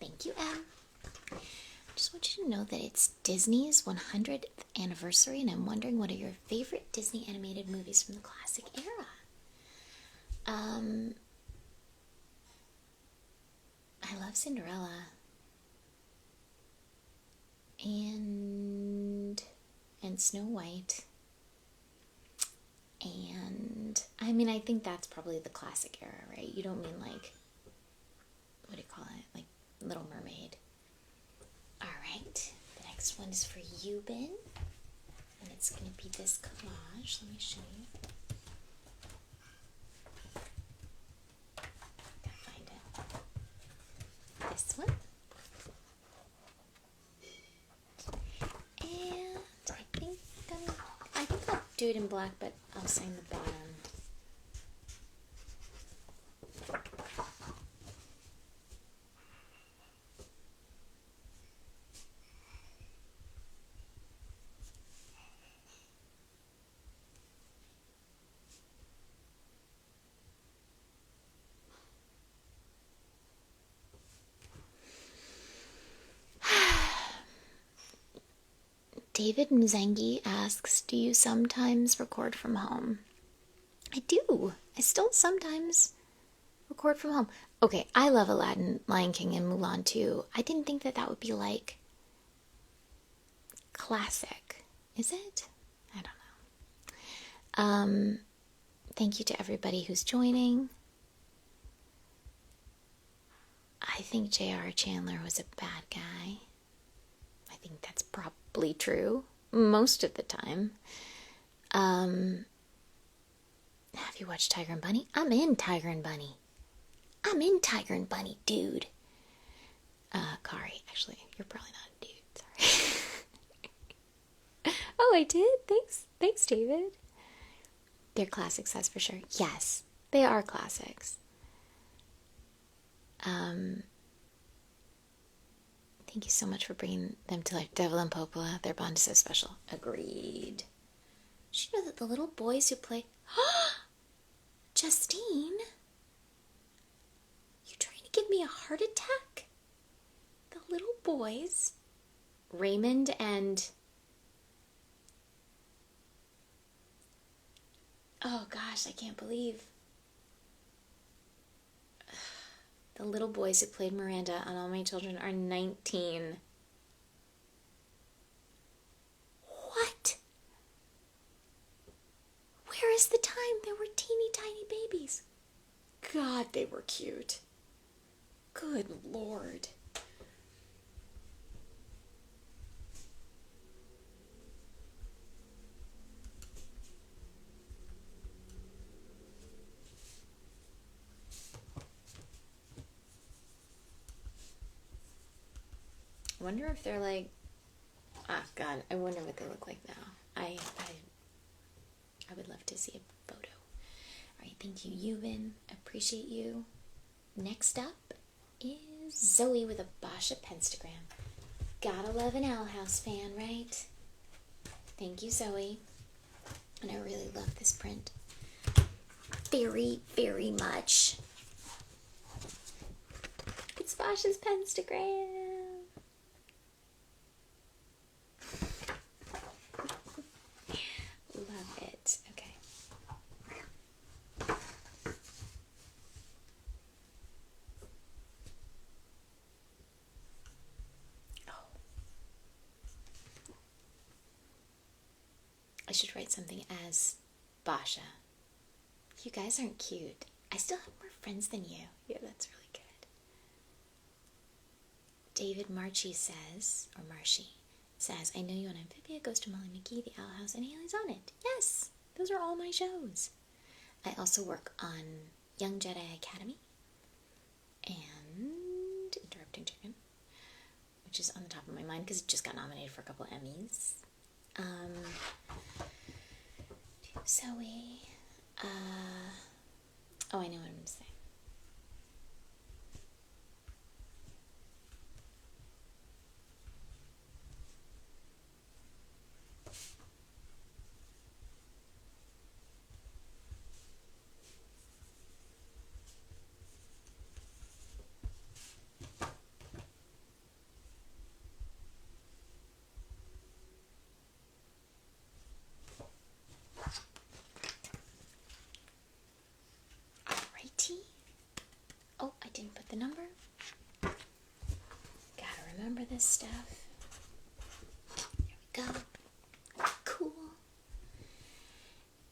Thank you, Em. I just want you to know that it's Disney's 100th anniversary, and I'm wondering, what are your favorite Disney animated movies from the classic era? I love Cinderella. And Snow White. And, I mean, I think that's probably the classic era, right? You don't mean like, what do you call it? Like Little Mermaid. Alright, the next one is for you, Ben. And it's going to be this collage. Let me show you. Gotta find it. This one. And I think I'll do it in black, but I'll sign the bottom. David Mzengi asks, do you sometimes record from home? I do. I still sometimes record from home. Okay, I love Aladdin, Lion King, and Mulan too. I didn't think that would be like classic. Is it? I don't know. Thank you to everybody who's joining. I think J.R. Chandler was a bad guy. I think that's probably true most of the time. Have you watched Tiger and Bunny? I'm in Tiger and Bunny. I'm in Tiger and Bunny, dude. Kari, actually, you're probably not a dude. Sorry. Oh, I did? Thanks, David. They're classics, that's for sure. Yes, they are classics. Thank you so much for bringing them to life. Devil and Popola, their bond is so special. Agreed. Did you know that the little boys who play... Justine? You trying to give me a heart attack? The little boys, Raymond and... Oh gosh, I can't believe... The little boys who played Miranda on All My Children are 19. What? Where is the time? They were teeny tiny babies. God, they were cute. Good Lord. I wonder if they're like, God, I wonder what they look like now. I would love to see a photo. All right, thank you, Yuvin. Appreciate you. Next up is Zoe with a Basha Penstagram. Gotta love an Owl House fan, right? Thank you, Zoe. And I really love this print. Very, very much. It's Basha's Penstagram. Love it. Okay. Oh. I should write something as Basha. You guys aren't cute. I still have more friends than you. Yeah, that's really good. David Marchie says, or Marshy says, I know you on Amphibia, Ghost of Molly McGee, The Owl House, and Haley's on it. Yes, those are all my shows. I also work on Young Jedi Academy and Interrupting Chicken, which is on the top of my mind because it just got nominated for a couple of Emmys. Zoe. Oh, I know what I'm going to say. Oh, I didn't put the number. Gotta remember this stuff. Here we go. Cool.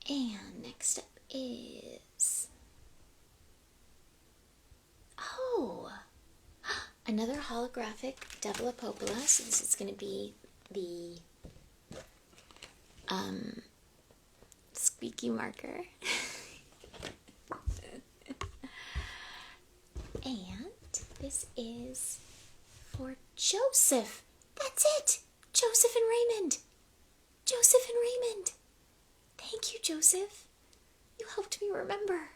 And next up is... Oh! Another holographic Devil Popola. So this is going to be the squeaky marker. And this is for Joseph. That's it. Joseph and Raymond. Joseph and Raymond. Thank you, Joseph. You helped me remember.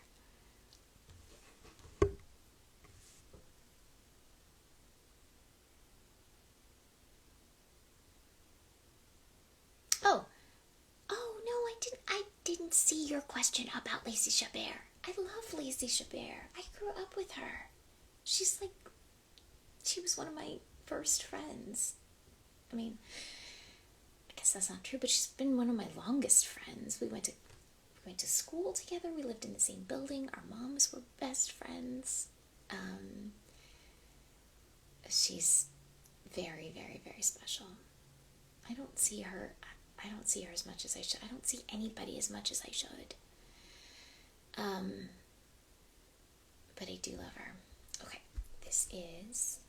Oh no, I didn't see your question about Lacey Chabert. I love Lacey Chabert. I grew up with her. She was one of my first friends. I mean, I guess that's not true, but she's been one of my longest friends. We went to school together. We lived in the same building. Our moms were best friends. She's very, very, very special. I don't see her as much as I should. I don't see anybody as much as I should. But I do love her. Okay, this is...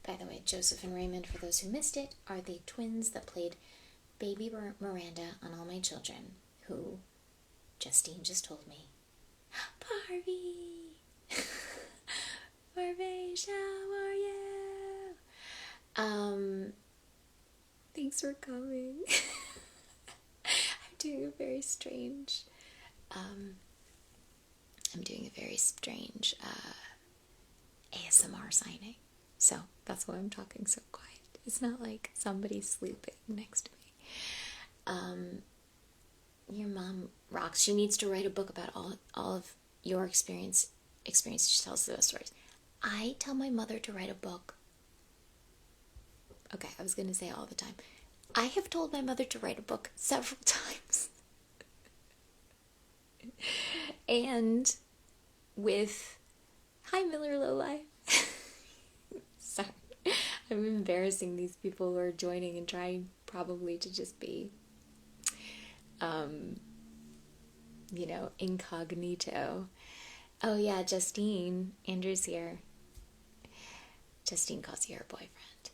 By the way, Joseph and Raymond, for those who missed it, are the twins that played baby Miranda on All My Children, who Justine just told me. Barbie! Barbie, how are you? Thanks for coming. I'm doing a very strange ASMR signing. So that's why I'm talking so quiet. It's not like somebody's sleeping next to me. Your mom rocks. She needs to write a book about all of your experience. She tells the best stories. I tell my mother to write a book. Okay, I was going to say all the time. I have told my mother to write a book several times. And with... Hi, Miller Lowlife. Sorry. I'm embarrassing these people who are joining and trying probably to just be, incognito. Oh yeah, Justine. Andrew's here. Justine calls you her boyfriend.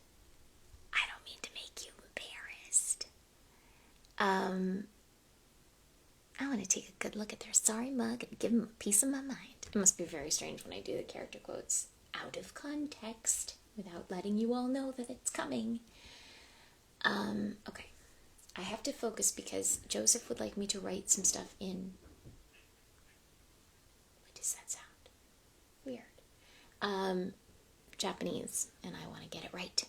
I don't mean to make you embarrassed. I want to take a good look at their sorry mug and give them a piece of my mind. It must be very strange when I do the character quotes out of context without letting you all know that it's coming. Okay. I have to focus because Joseph would like me to write some stuff in... What does that sound? Weird. Japanese, and I want to get it right.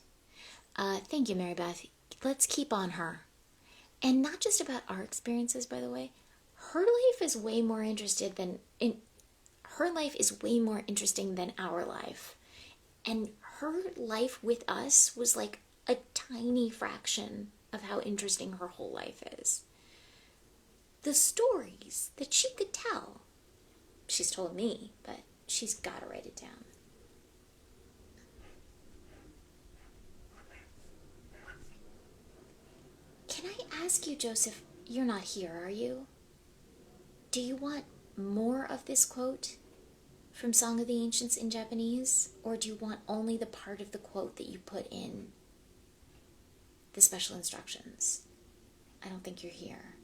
Thank you, Mary Beth. Let's keep on her. And not just about our experiences, by the way. Her life is way more interesting than our life. And her life with us was like a tiny fraction of how interesting her whole life is. The stories that she could tell. She's told me, but she's got to write it down. Can I ask you, Joseph, you're not here, are you? Do you want more of this quote from Song of the Ancients in Japanese? Or do you want only the part of the quote that you put in the special instructions? I don't think you're here.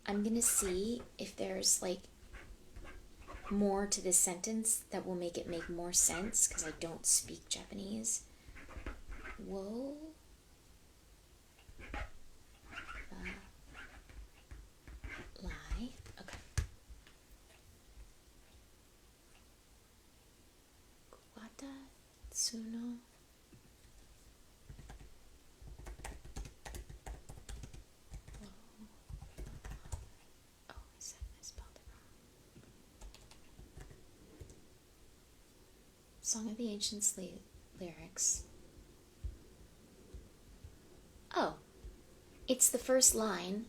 I'm gonna see if there's like more to this sentence that will make it make more sense, because I don't speak Japanese. Whoa. Lie. Okay. Kuwata Tsuno. Oh, I spelled it wrong. Song of the Ancients lyrics. Oh, it's the first line.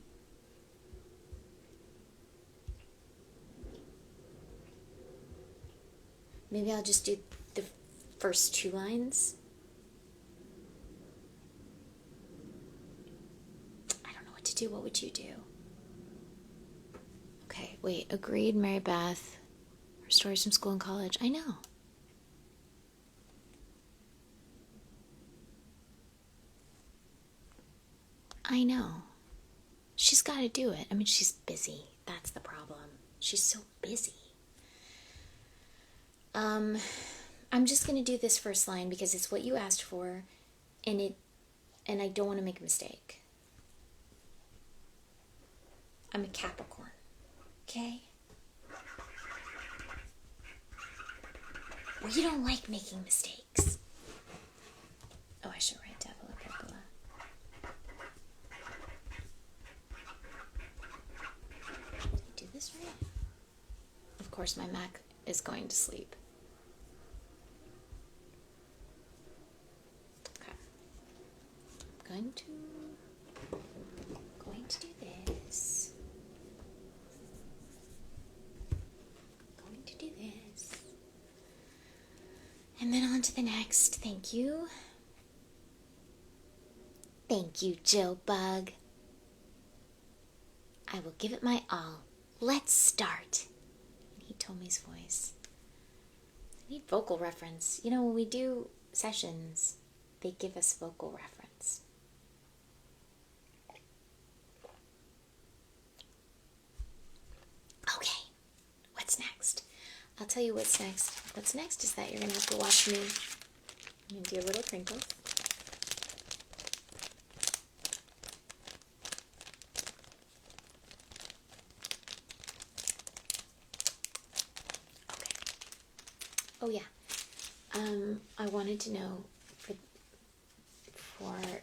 Maybe I'll just do the first two lines. I don't know what to do. What would you do? Okay, wait. Agreed, Mary Beth. Her stories from school and college. I know. I know. She's got to do it. I mean, she's busy. That's the problem. She's so busy. I'm just going to do this first line because it's what you asked for, and I don't want to make a mistake. I'm a Capricorn. Okay? We don't like making mistakes. Oh, I should write Devil Purple. course my Mac is going to sleep. Okay. I'm going to do this. Going to do this. And then on to the next. Thank you. Thank you, Joe Bug. I will give it my all. Let's start. And he told me his voice. I need vocal reference. You know, when we do sessions, they give us vocal reference. Okay, what's next? I'll tell you what's next. What's next is that you're going to have to watch me. I'm going to do a little crinkle. Okay. Oh yeah. I wanted to know for whoever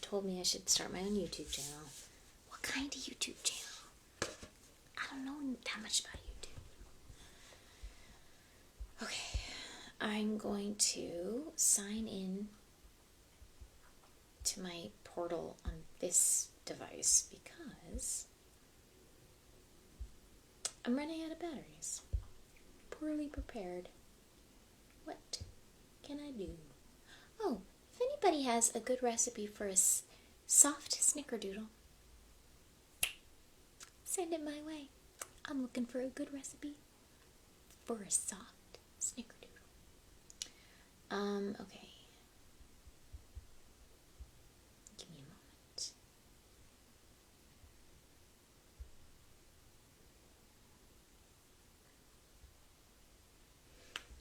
told me I should start my own YouTube channel. What kind of YouTube channel? I don't know that much about YouTube. Okay, I'm going to sign in to my portal on this device because I'm running out of batteries. Poorly prepared. What can I do? Oh, if anybody has a good recipe for a soft snickerdoodle, send it my way. I'm looking for a good recipe for a soft snickerdoodle. Okay. Give me a moment.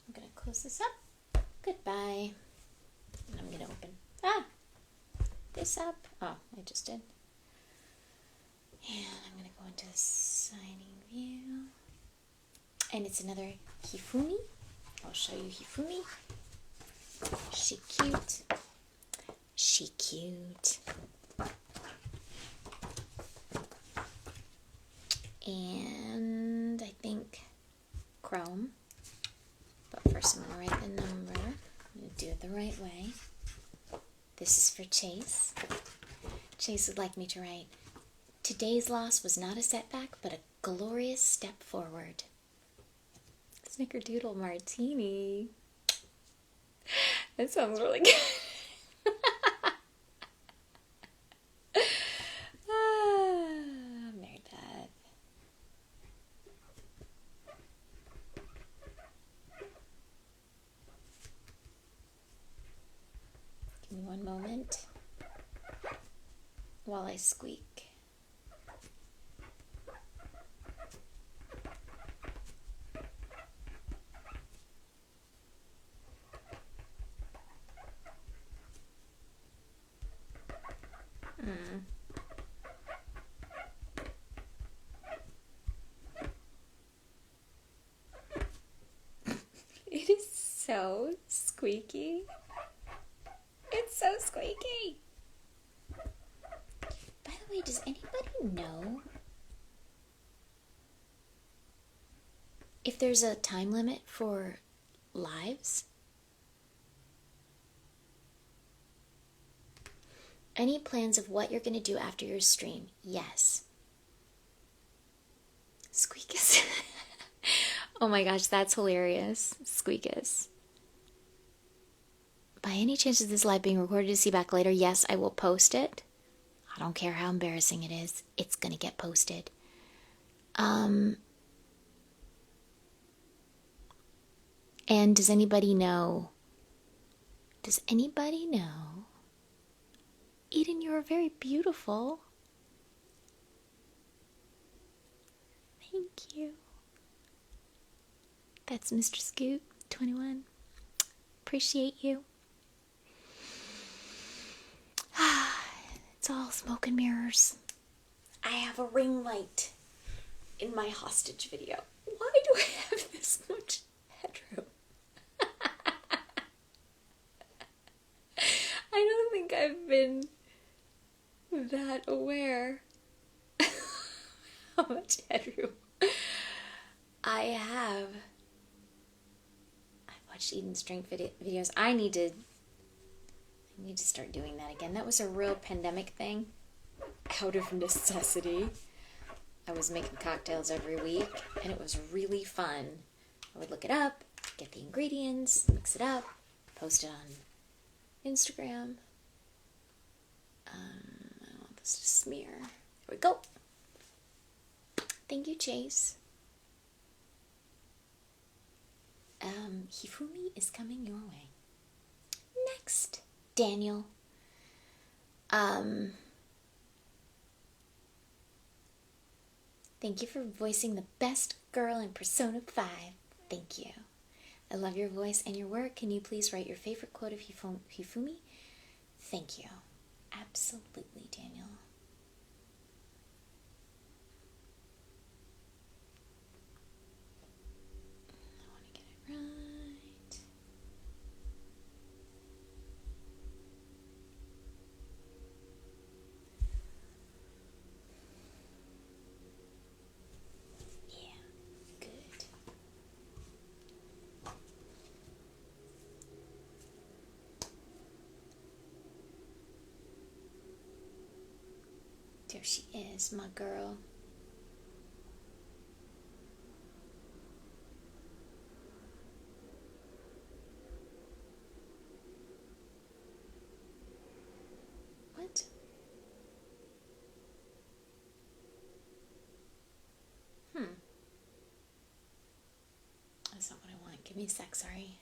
I'm gonna close this up. Goodbye. And I'm gonna open this up. Oh, I just did. And I'm going to go into the signing view. And it's another Hifumi. I'll show you Hifumi. She cute. She cute. And I think Chrome. But first I'm going to write the number. I'm going to do it the right way. This is for Chase. Chase would like me to write, today's loss was not a setback, but a glorious step forward. Snickerdoodle martini. That sounds really good. Married that. Give me one moment while I squeak. It is so squeaky. It's so squeaky. By the way, does anybody know if there's a time limit for lives? Any plans of what you're going to do after your stream? Yes. Squeakus. Oh my gosh, that's hilarious. Squeakus. By any chance is this live being recorded to see back later? Yes, I will post it. I don't care how embarrassing it is. It's going to get posted. And does anybody know? Eden, you're very beautiful. Thank you. That's Mr. Scoot, 21. Appreciate you. It's all smoke and mirrors. I have a ring light in my hostage video. Why do I have this much headroom? I don't think I've been that aware how much headroom I have. I've watched eat and drink videos. I need to start doing that again. That was a real pandemic thing. Out of necessity. I was making cocktails every week, and it was really fun. I would look it up, get the ingredients, mix it up, post it on Instagram. I don't want this to smear. There we go. Thank you, Chase. Hifumi is coming your way. Next, Daniel. Thank you for voicing the best girl in Persona 5. Thank you. I love your voice and your work. Can you please write your favorite quote of Hifumi? Thank you. Absolutely, Daniel. I want to get it right. There she is, my girl. What? That's not what I want. Give me a sec, sorry.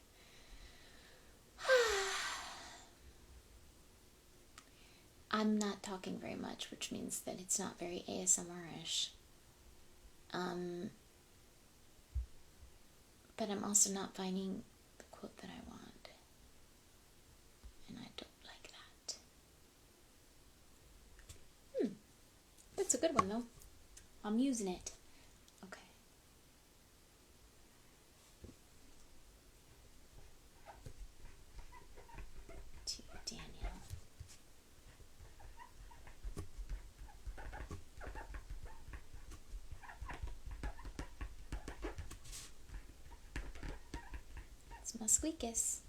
I'm not talking very much, which means that it's not very ASMR-ish. But I'm also not finding the quote that I want. And I don't like that. That's a good one, though. I'm using it. Okay. To Daniel. It's my squeakus.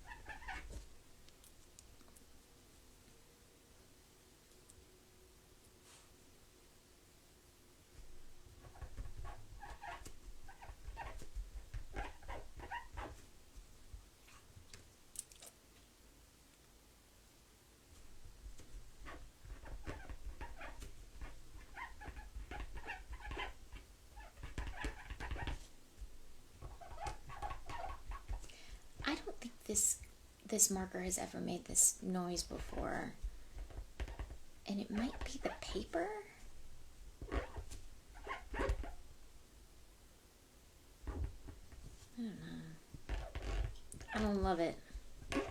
This marker has ever made this noise before. And it might be the paper? I don't know. I don't love it. But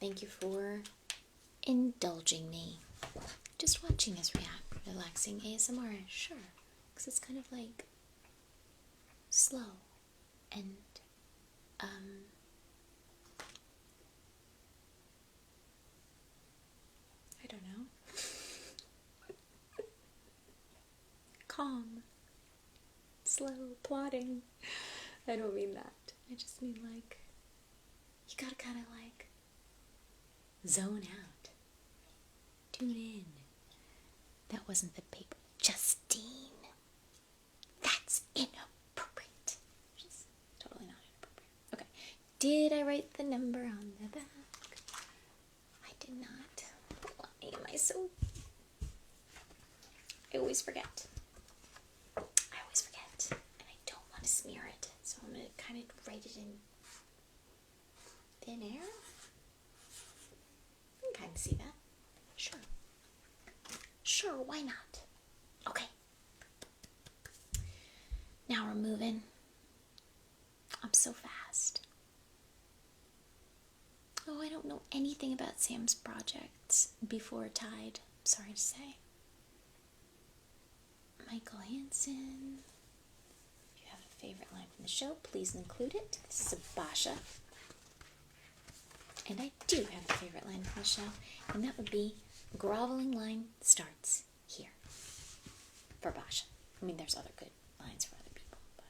thank you for indulging me. Just watching us react. Relaxing ASMR, sure. Because it's kind of like slow and I don't know. Calm. Slow, plodding. I don't mean that. I just mean like you gotta kinda like zone out. Tune in. That wasn't the paper. Justine. That's inappropriate. Just totally not inappropriate. Okay. Did I write the number on the back? I did not. Why am I so... I always forget. And I don't want to smear it. So I'm going to kind of write it in thin air. You can kind of see that. Sure. Sure, why not? Okay. Now we're moving. I'm so fast. Oh, I don't know anything about Sam's projects before Tide. Sorry to say. Michael Hansen. If you have a favorite line from the show, please include it. This is a Basha. And I do have a favorite line from the show, and that would be, groveling line starts here. for Basha. I mean, there's other good lines for other people, but.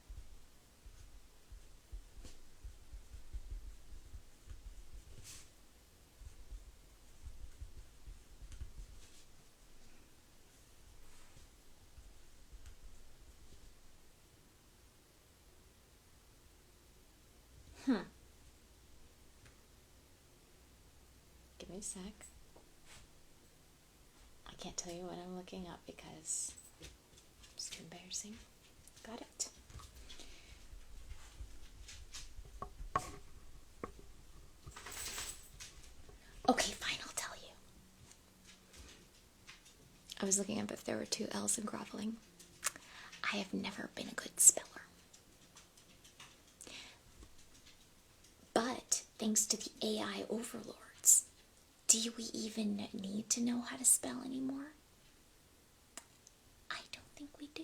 Give me a sec. I can't tell you what I'm looking up because it's too embarrassing. Got it. Okay, fine, I'll tell you. I was looking up if there were 2 L's in groveling. I have never been a good speller. But thanks to the AI overlords, do we even need to know how to spell anymore? I don't think we do.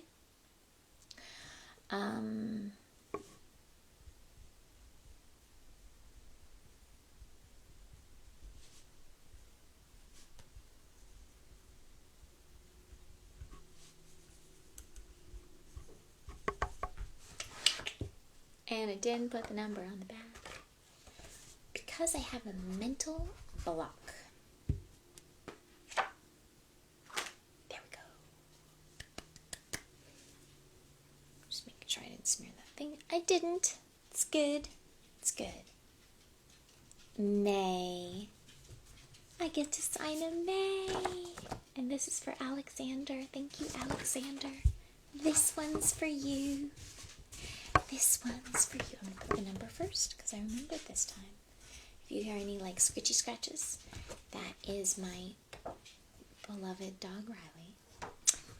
And I didn't put the number on the back because I have a mental block. There we go. Just making sure I didn't smear that thing. I didn't. It's good. It's good. May. I get to sign a May. And this is for Alexander. Thank you, Alexander. This one's for you. This one's for you. I'm going to put the number first because I remembered this time. If you hear any like scritchy scratches, that is my beloved dog Riley,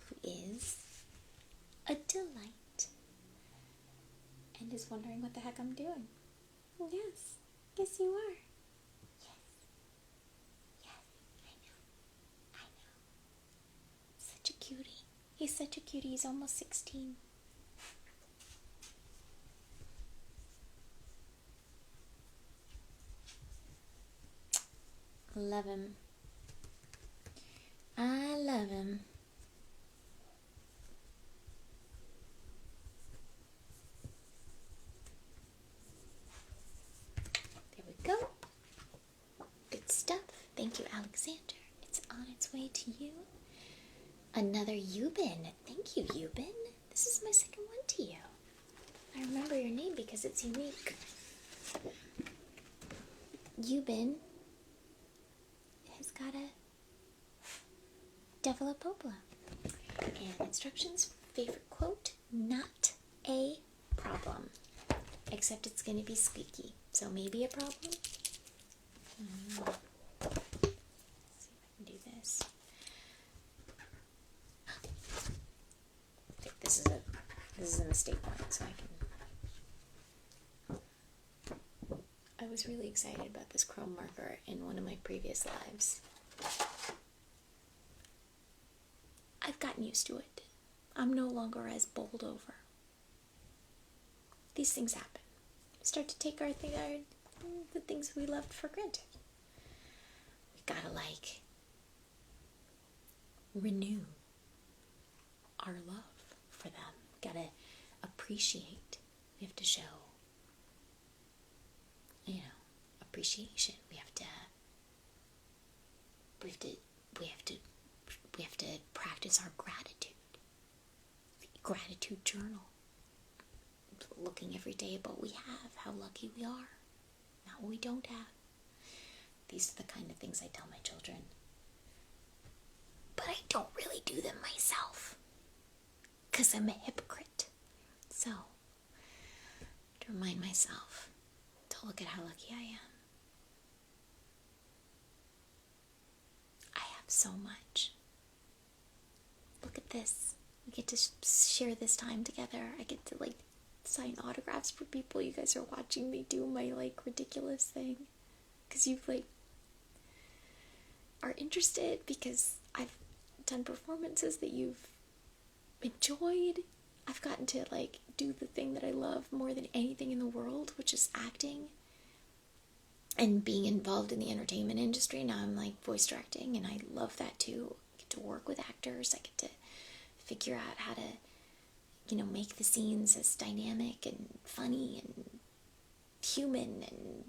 who is a delight and is wondering what the heck I'm doing. Yes, yes you are. Yes, yes, I know. Such a cutie. He's such a cutie. He's almost 16. Love him. I love him. There we go. Good stuff. Thank you, Alexander. It's on its way to you. Another Eubin. Thank you, Eubin. This is my second one to you. I remember your name because it's unique. Eubin has got a Developopla. And instructions, favorite quote, not a problem. Except it's going to be squeaky. So maybe a problem? Let's see if I can do this. I think this is a mistake point, so I was really excited about this chrome marker in one of my previous lives. I've gotten used to it. I'm no longer as bowled over. These things happen. We start to take the things we loved for granted. We gotta renew our love for them. We gotta appreciate. We have to show, appreciation. We have to practice our gratitude. Gratitude journal. Looking every day at what we have, how lucky we are, not what we don't have. These are the kind of things I tell my children. But I don't really do them myself. Because I'm a hypocrite. So, to remind myself to look at how lucky I am. I have so much. Look at this. We get to share this time together. I get to sign autographs for people. You guys are watching me do my ridiculous thing. Because you are interested because I've done performances that you've enjoyed. I've gotten to do the thing that I love more than anything in the world, which is acting and being involved in the entertainment industry. Now I'm voice directing and I love that too. I get to work with actors. I get to figure out how to, make the scenes as dynamic and funny and human and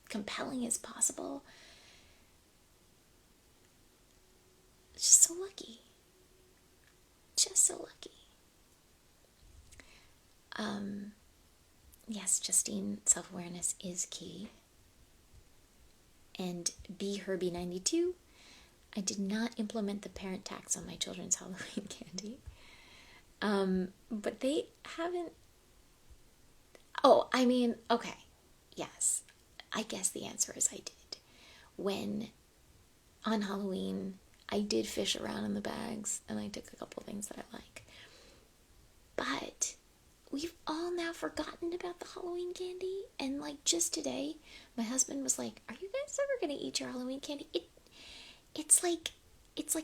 compelling as possible. Just so lucky. Just so lucky. Yes, Justine, self-awareness is key. And be Herbie 92. I did not implement the parent tax on my children's Halloween candy. But they haven't... Oh, I mean, okay. Yes. I guess the answer is I did. When, on Halloween, I did fish around in the bags, and I took a couple of things that I like. But we've all now forgotten about the Halloween candy, and like just today, my husband was like, "Are you guys ever gonna eat your Halloween candy?" It's like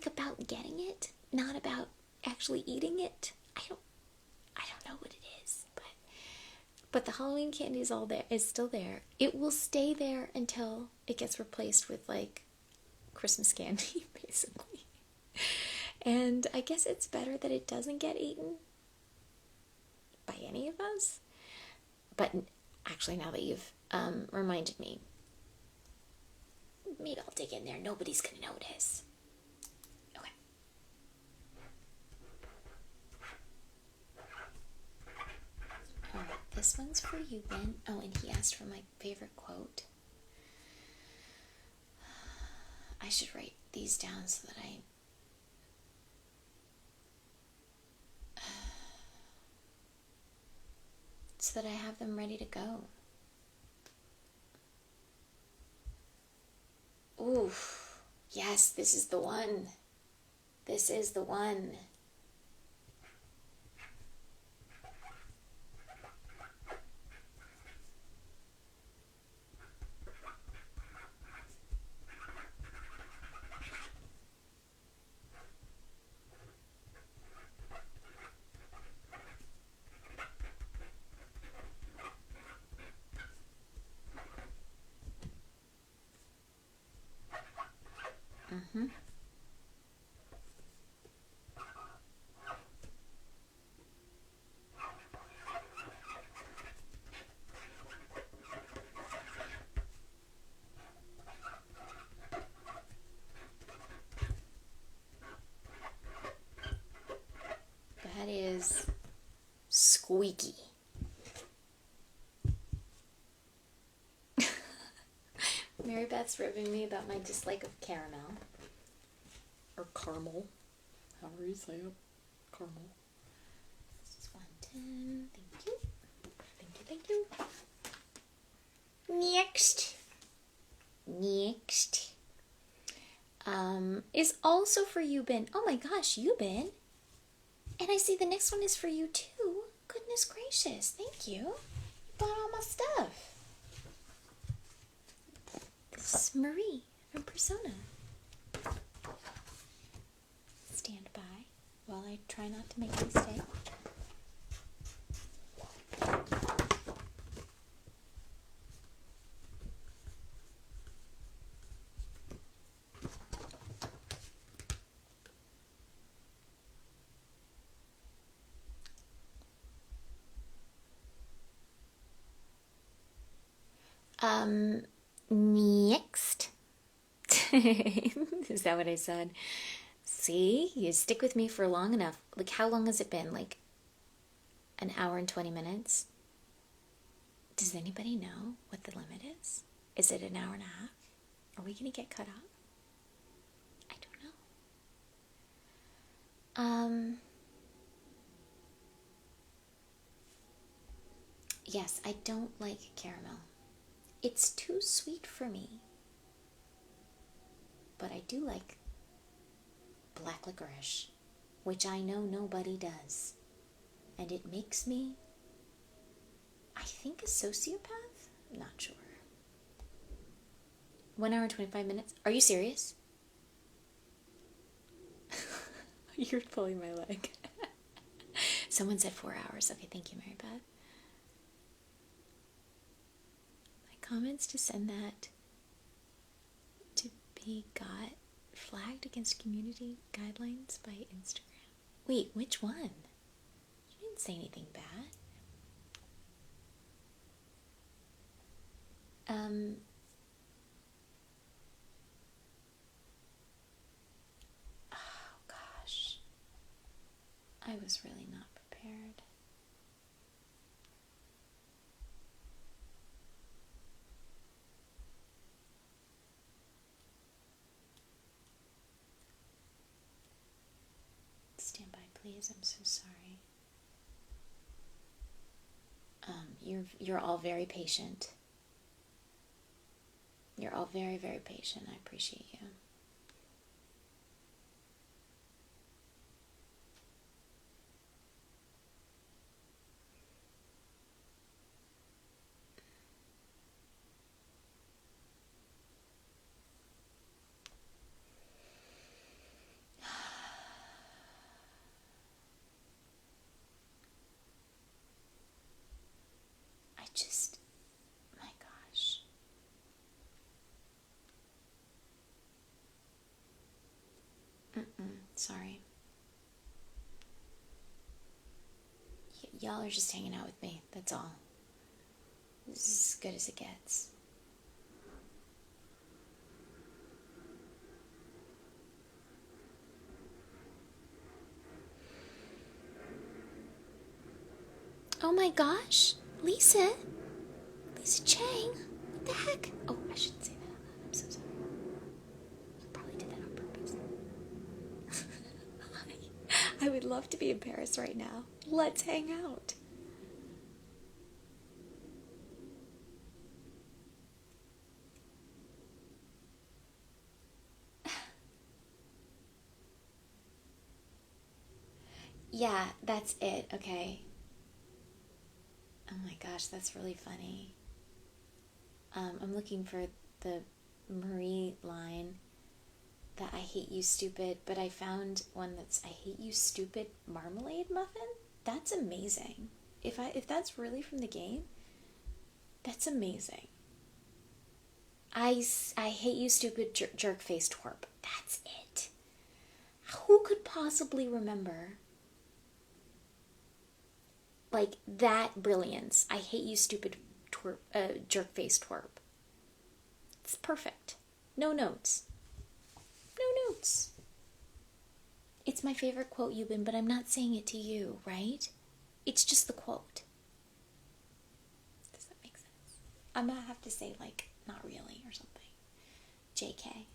about getting it, not about actually eating it. I don't know what it is, but the Halloween candy is still there. It will stay there until it gets replaced with like Christmas candy, basically. And I guess it's better that it doesn't get eaten by any of us. But actually, now that you've reminded me, maybe I'll dig in there. Nobody's gonna notice. Okay. All right, this one's for you, Ben. Oh, and he asked for my favorite quote. I should write these down so that I have them ready to go. Oof. Yes, this is the one. This is the one. Mm-hmm. That is squeaky. Mary Beth's ribbing me about my dislike of caramel. Or caramel. However you say it. Caramel. This is 110. Thank you. Thank you. Next. Is also for you, Ben. Oh my gosh, you, Ben. And I see the next one is for you too. Goodness gracious. Thank you. You bought all my stuff. This is Marie from Persona. Stand by while I try not to make a mistake. Next. Is that what I said? See, you stick with me for long enough. Like, how long has it been? Like, an hour and 20 minutes? Does anybody know what the limit is? Is it an hour and a half? Are we gonna get cut off? I don't know. Yes, I don't like caramel. It's too sweet for me. But I do like black licorice, which I know nobody does. And it makes me, I think, a sociopath? I'm not sure. 1 hour and 25 minutes? Are you serious? You're pulling my leg. Someone said 4 hours. Okay, thank you, Mary Beth. My comments to send that to be got flagged against community guidelines by Instagram. Wait, which one? You didn't say anything bad. Oh gosh. I was really not prepared. Stand by, please. I'm so sorry. You're all very patient. You're all very, very patient. I appreciate you. My gosh. Sorry. Y'all are just hanging out with me, that's all. This is as good as it gets. Oh my gosh, Lisa Chang, what the heck? Oh, I shouldn't say that. I'm so sorry. I probably did that on purpose. I would love to be in Paris right now. Let's hang out. Yeah, that's it, okay. Oh my gosh, that's really funny. I'm looking for the Marie line, that I hate you stupid, but I found one that's I hate you stupid marmalade muffin. That's amazing. If that's really from the game, that's amazing. I hate you stupid jerk face twerp. That's it. Who could possibly remember like that brilliance? I hate you stupid jerk face twerp. It's perfect. No notes. No notes. It's my favorite quote, Eubin, but I'm not saying it to you, right? It's just the quote. Does that make sense? I'm gonna have to say, like, not really or something. JK.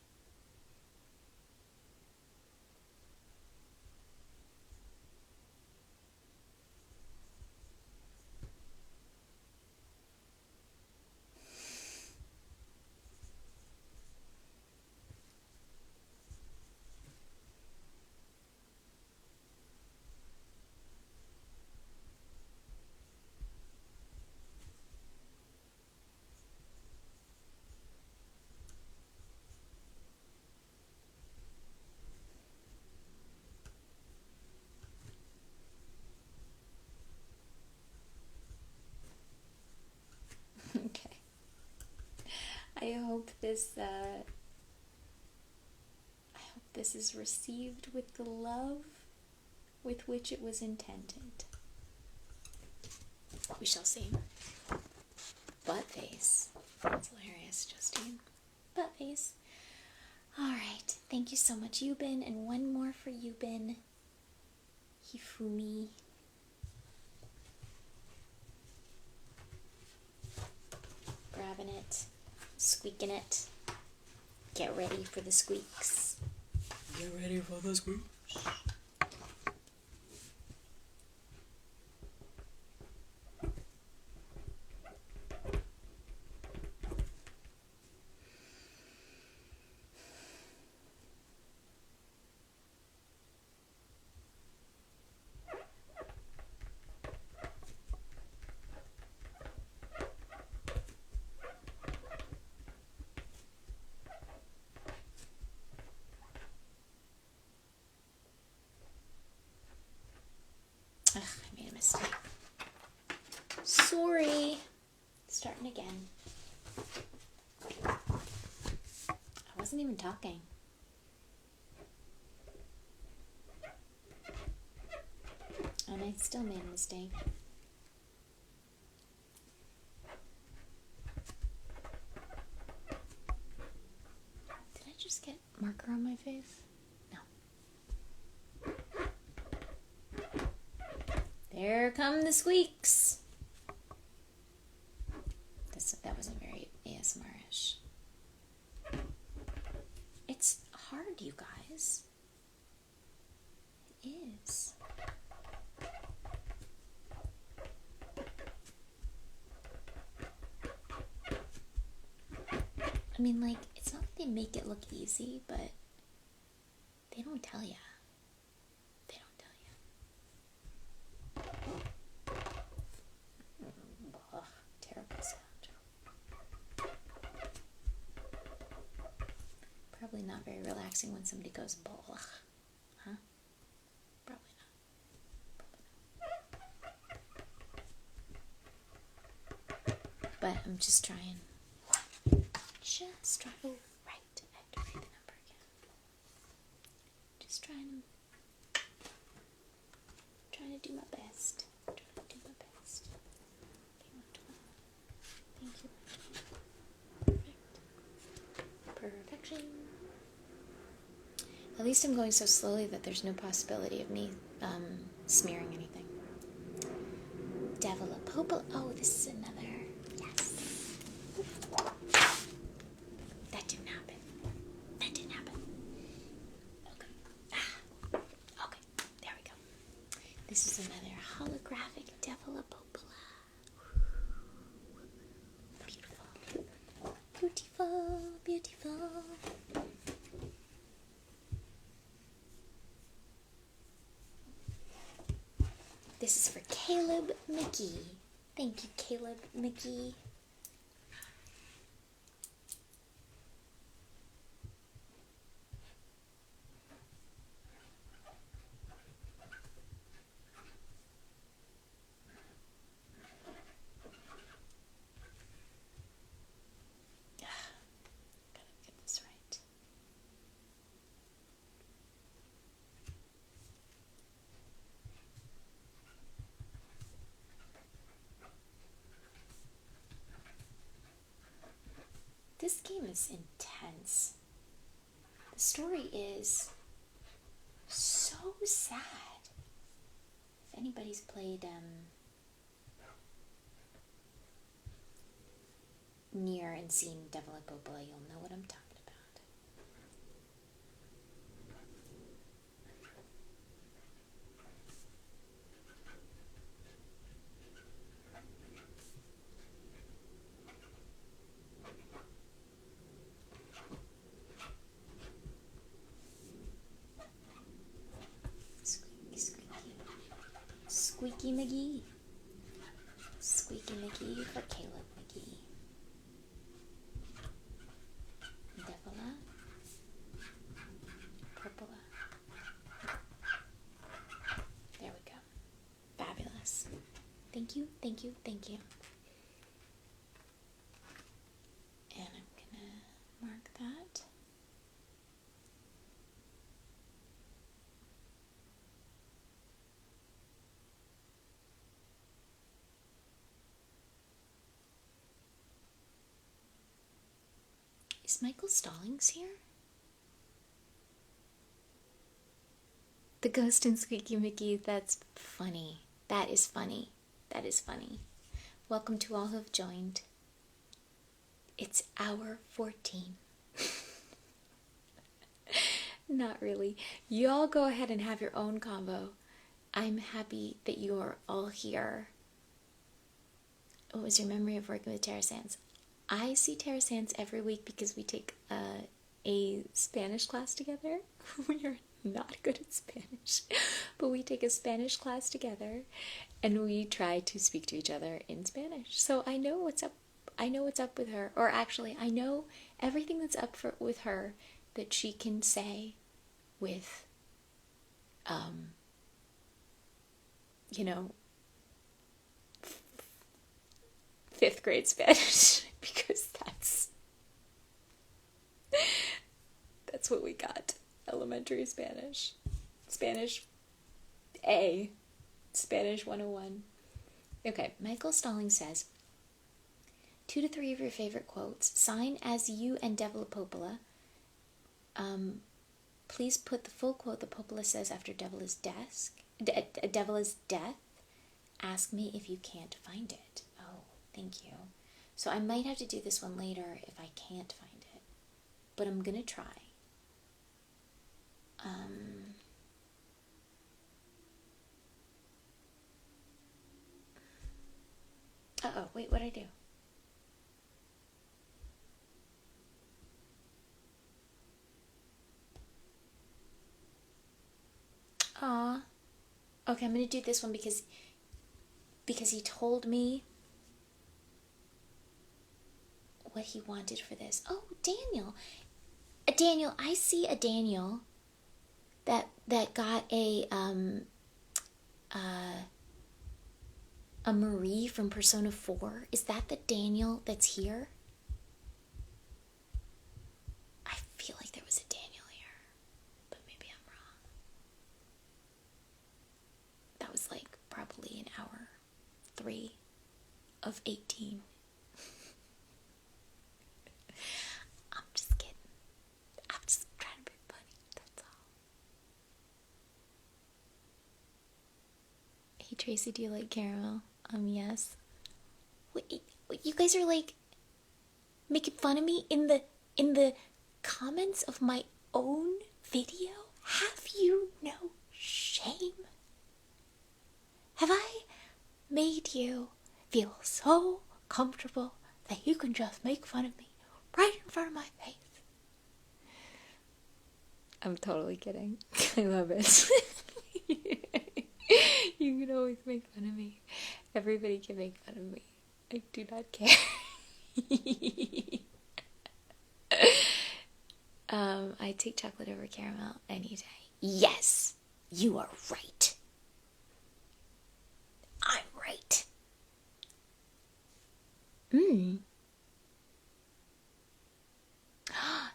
Okay. I hope this is received with the love with which it was intended. We shall see. Butt face. That's hilarious, Justine. Butt face. Alright, thank you so much, Eubin, and one more for Eubin. Hifumi. Grabbing it, squeaking it. Get ready for the squeaks. Get ready for the squeaks. Ugh, I made a mistake. Sorry. Starting again. I wasn't even talking. And I still made a mistake. Did I just get marker on my face? No. There come the squeaks. That wasn't very ASMR-ish. It's hard, you guys. It is. I mean, like, it's not that they make it look easy, but they don't tell ya. They don't tell ya. Ugh, terrible sound. Probably not very relaxing when somebody goes, blech. Huh? Probably not. But I'm just trying. Oh, right. I have to write the number again. Just trying to do my best. Trying to do my best. Okay, 112. Thank you. Perfection. At least I'm going so slowly that there's no possibility of me smearing anything. Developopal. Oh, this is another. Yes. That didn't happen. Okay. Okay. There we go. This is another holographic Developopal. Beautiful. Beautiful. Beautiful. This is for Caleb McGee. Thank you, Caleb McGee. Gotta get this right. This game is intense. The story is so sad. If anybody's played Nier and seen Developopal, you'll know what I'm talking about. Squeaky, squeaky. Squeaky McGee. Squeaky McGee for Caleb McGee. Devola. Purplela. There we go. Fabulous. Thank you, thank you, thank you. And I'm gonna mark that. Is Michael Stallings here? The Ghost and Squeaky Mickey, that's funny. That is funny. That is funny. Welcome to all who have joined. It's hour 14. Not really. You all go ahead and have your own combo. I'm happy that you are all here. What was your memory of working with Terra Sands? I see Terra Sands every week because we take a Spanish class together. We are not good at Spanish, but we take a Spanish class together and we try to speak to each other in Spanish. So I know what's up. I know what's up with her, or actually I know everything that's up with her that she can say with, you know, 5th grade Spanish, because that's what we got. Elementary Spanish. Spanish A. Spanish 101. Okay, Michael Stalling says, 2 to 3 of your favorite quotes. Sign as you and Devil Popola. Please put the full quote that Popola says after Devil is death. Ask me if you can't find it. Oh, thank you. So I might have to do this one later if I can't find it. But I'm going to try. Uh-oh, wait, what'd I do? Aw. Okay, I'm going to do this one because he told me what he wanted for this. Oh, Daniel. Daniel, I see a Daniel that got a Marie from Persona 4. Is that the Daniel that's here? I feel like there was a Daniel here, but maybe I'm wrong. That was like probably an hour 3 of 18. I'm just kidding. I'm just trying to be funny, that's all. Hey Tracy, do you like caramel? Yes. Wait, you guys are like making fun of me in the comments of my own video? Have you no shame? Have I made you feel so comfortable that you can just make fun of me right in front of my face? I'm totally kidding. I love it. You can always make fun of me. Everybody can make fun of me. I do not care. I take chocolate over caramel any day. Yes, you are right. I'm right.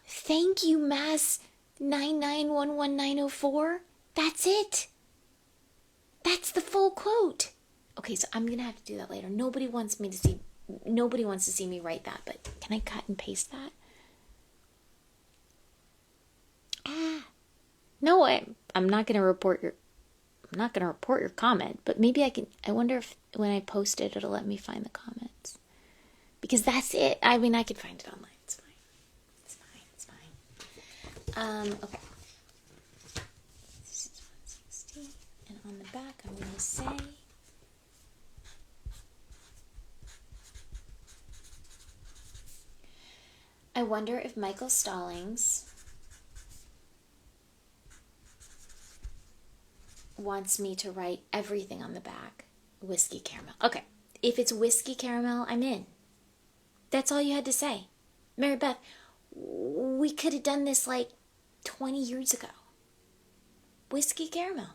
Thank you, Mass 9911904. That's it. That's the full quote. Okay, so I'm gonna have to do that later. Nobody wants to see me write that, but can I cut and paste that? No, I'm not gonna report your comment, but maybe I can. I wonder if when I post it, it'll let me find the comments. Because that's it. I mean, I could find it online. It's fine. It's fine. Okay. This is 160, and on the back, I'm gonna say. I wonder if Michael Stallings wants me to write everything on the back. Whiskey caramel. Okay, if it's whiskey caramel, I'm in. That's all you had to say. Mary Beth, we could have done this like 20 years ago. Whiskey caramel.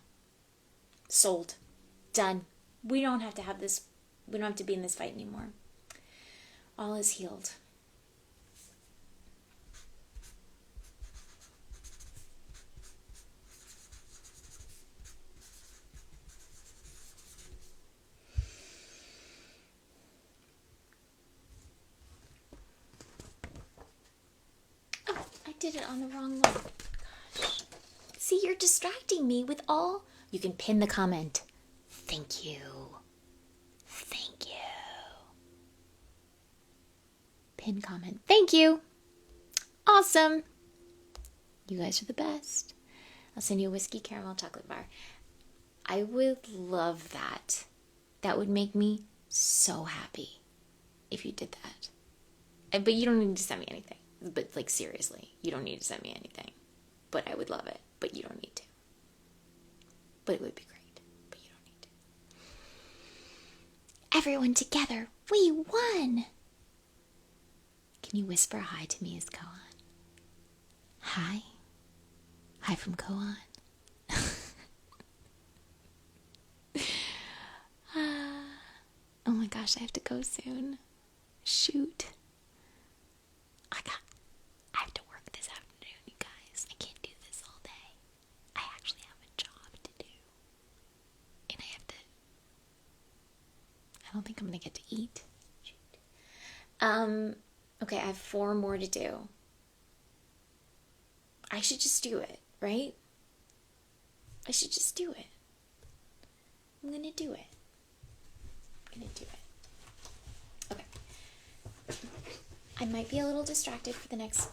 Sold. Done. We don't have to have this. We don't have to be in this fight anymore. All is healed. Did it on the wrong one. Gosh. See, you're distracting me with all... You can pin the comment. Thank you. Thank you. Pin comment. Thank you. Awesome. You guys are the best. I'll send you a whiskey caramel chocolate bar. I would love that. That would make me so happy if you did that. But you don't need to send me anything. But, like, seriously, you don't need to send me anything. But I would love it. But you don't need to. But it would be great. But you don't need to. Everyone together, we won! Can you whisper hi to me as Koan? Hi. Hi from Koan. Oh my gosh, I have to go soon. Shoot. I have to work this afternoon, you guys. I can't do this all day. I actually have a job to do. And I have to eat. Okay, I have 4 more to do. I should just do it, right? I should just do it. I'm gonna do it. Okay. I might be a little distracted for the next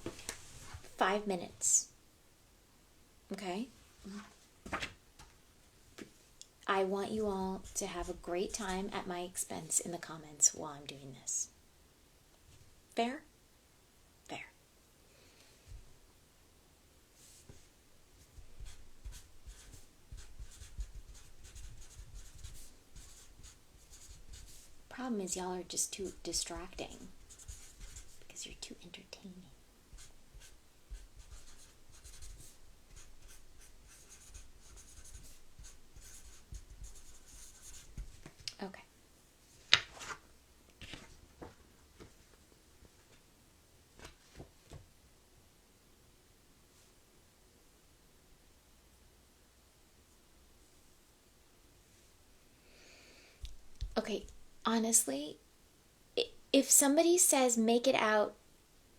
5 minutes. Okay? I want you all to have a great time at my expense in the comments while I'm doing this. Fair? Fair. Problem is, y'all are just too distracting because you're too entertaining. Okay. Okay, honestly, if somebody says make it out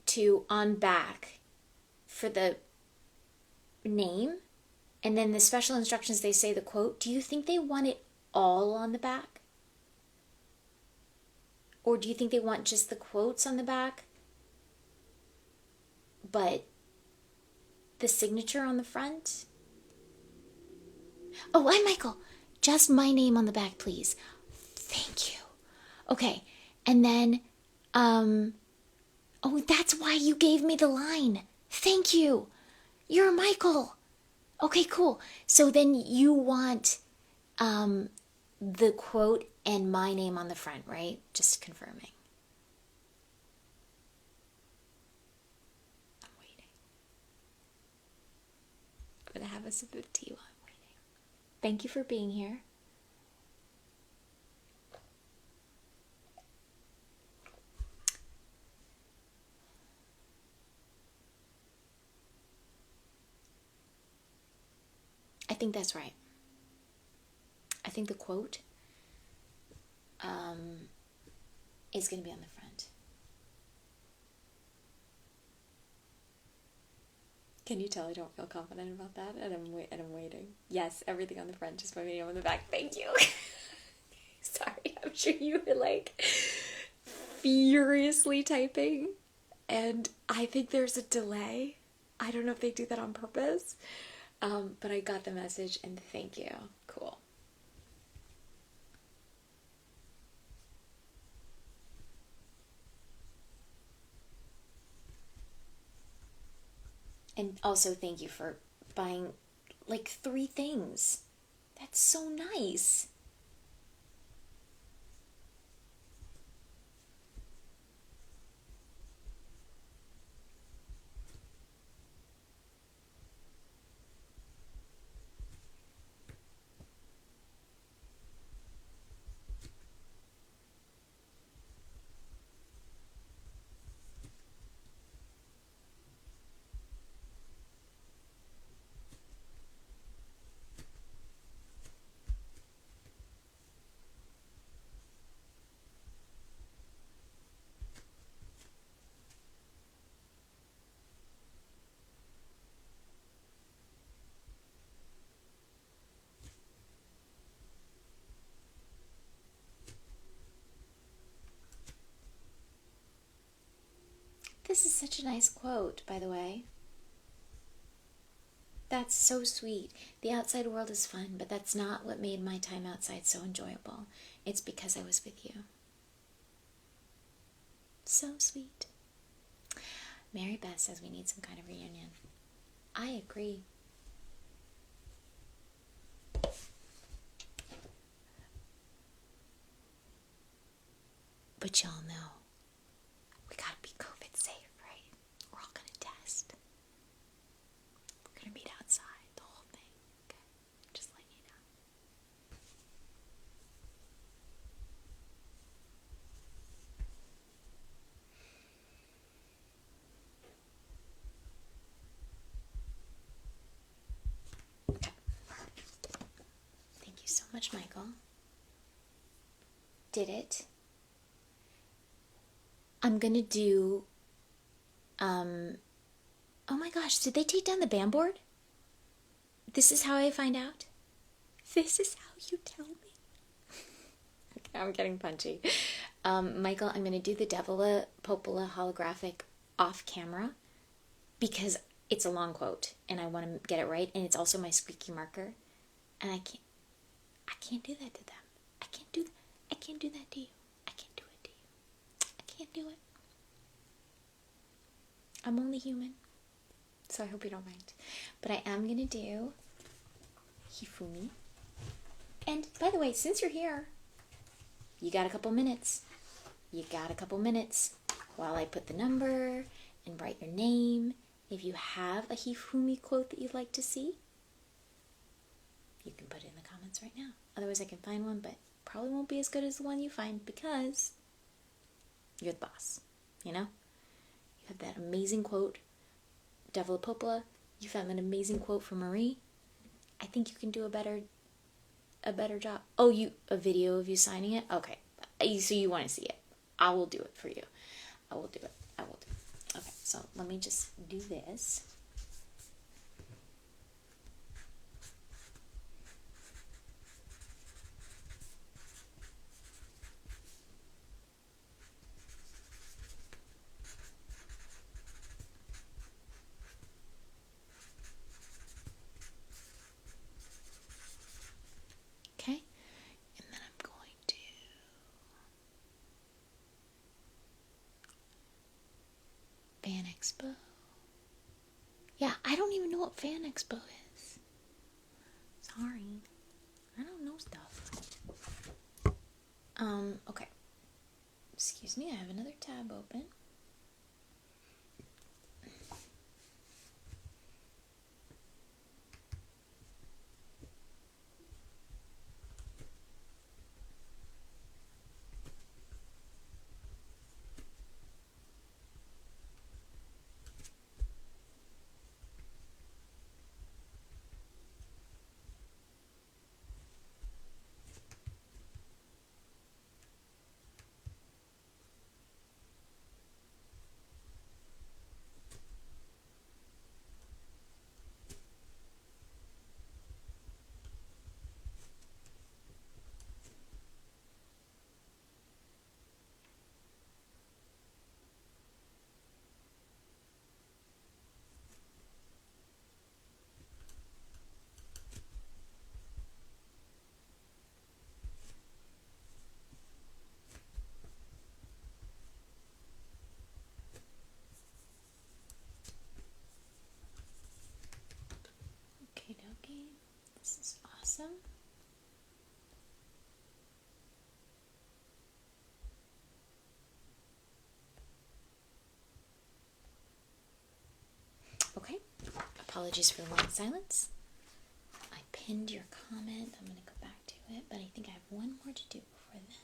to on back for the name, and then the special instructions they say the quote, do you think they want it all on the back? Or do you think they want just the quotes on the back, but the signature on the front? Oh, hi, Michael. Just my name on the back, please. Thank you. Okay, and then, oh, that's why you gave me the line. Thank you. You're Michael. Okay, cool. So then you want, the quote and my name on the front, right? Just confirming. I'm waiting. I'm gonna have a sip of tea while I'm waiting. Thank you for being here. I think that's right. I think the quote is going to be on the front. Can you tell I don't feel confident about that? And I'm waiting. Yes, everything on the front, just my name on the back. Thank you. Sorry, I'm sure you were like furiously typing, and I think there's a delay. I don't know if they do that on purpose. But I got the message, and thank you. Cool. And also thank you for buying like 3 things. That's so nice. This is such a nice quote, by the way. That's so sweet. The outside world is fun, but that's not what made my time outside so enjoyable. It's because I was with you. So sweet. Mary Beth says we need some kind of reunion. I agree. But y'all know, we gotta be COVID safe, right? We're all gonna test. We're gonna meet outside, the whole thing. Okay? Just letting you know. Okay. Thank you so much, Michael. Did it. I'm gonna do, oh my gosh, did they take down the band board? This is how I find out? This is how you tell me? Okay, I'm getting punchy. Michael, I'm gonna do the Devila Popola holographic off camera because it's a long quote and I want to get it right, and it's also my squeaky marker, and I can't do that to them. I can't do that to you. I can't do it to you. I can't do it. I'm only human, so I hope you don't mind. But I am gonna do Hifumi. And by the way, since you're here, you got a couple minutes. You got a couple minutes while I put the number and write your name. If you have a Hifumi quote that you'd like to see, you can put it in the comments right now. Otherwise, I can find one, but probably won't be as good as the one you find because you're the boss, you know? You have that amazing quote, Devil Popola. You found an amazing quote from Marie. I think you can do a better job. Oh, a video of you signing it? Okay. So you want to see it. I will do it for you. I will do it. Okay, so let me just do this. Okay, and then I'm going to Fan Expo. Yeah, I don't even know what Fan Expo is. Sorry. I don't know stuff. Okay. Excuse me, I have another tab open. Okay, dokie. This is awesome. Okay, apologies for the long silence. I pinned your comment. I'm going to go back to it, but I think I have one more to do before then.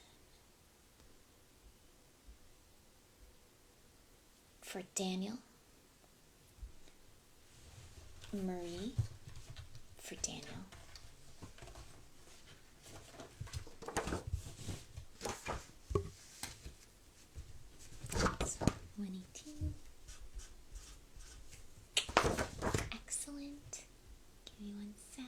For Daniel, Marie, for Daniel, that's 118. Excellent. Give me one sec.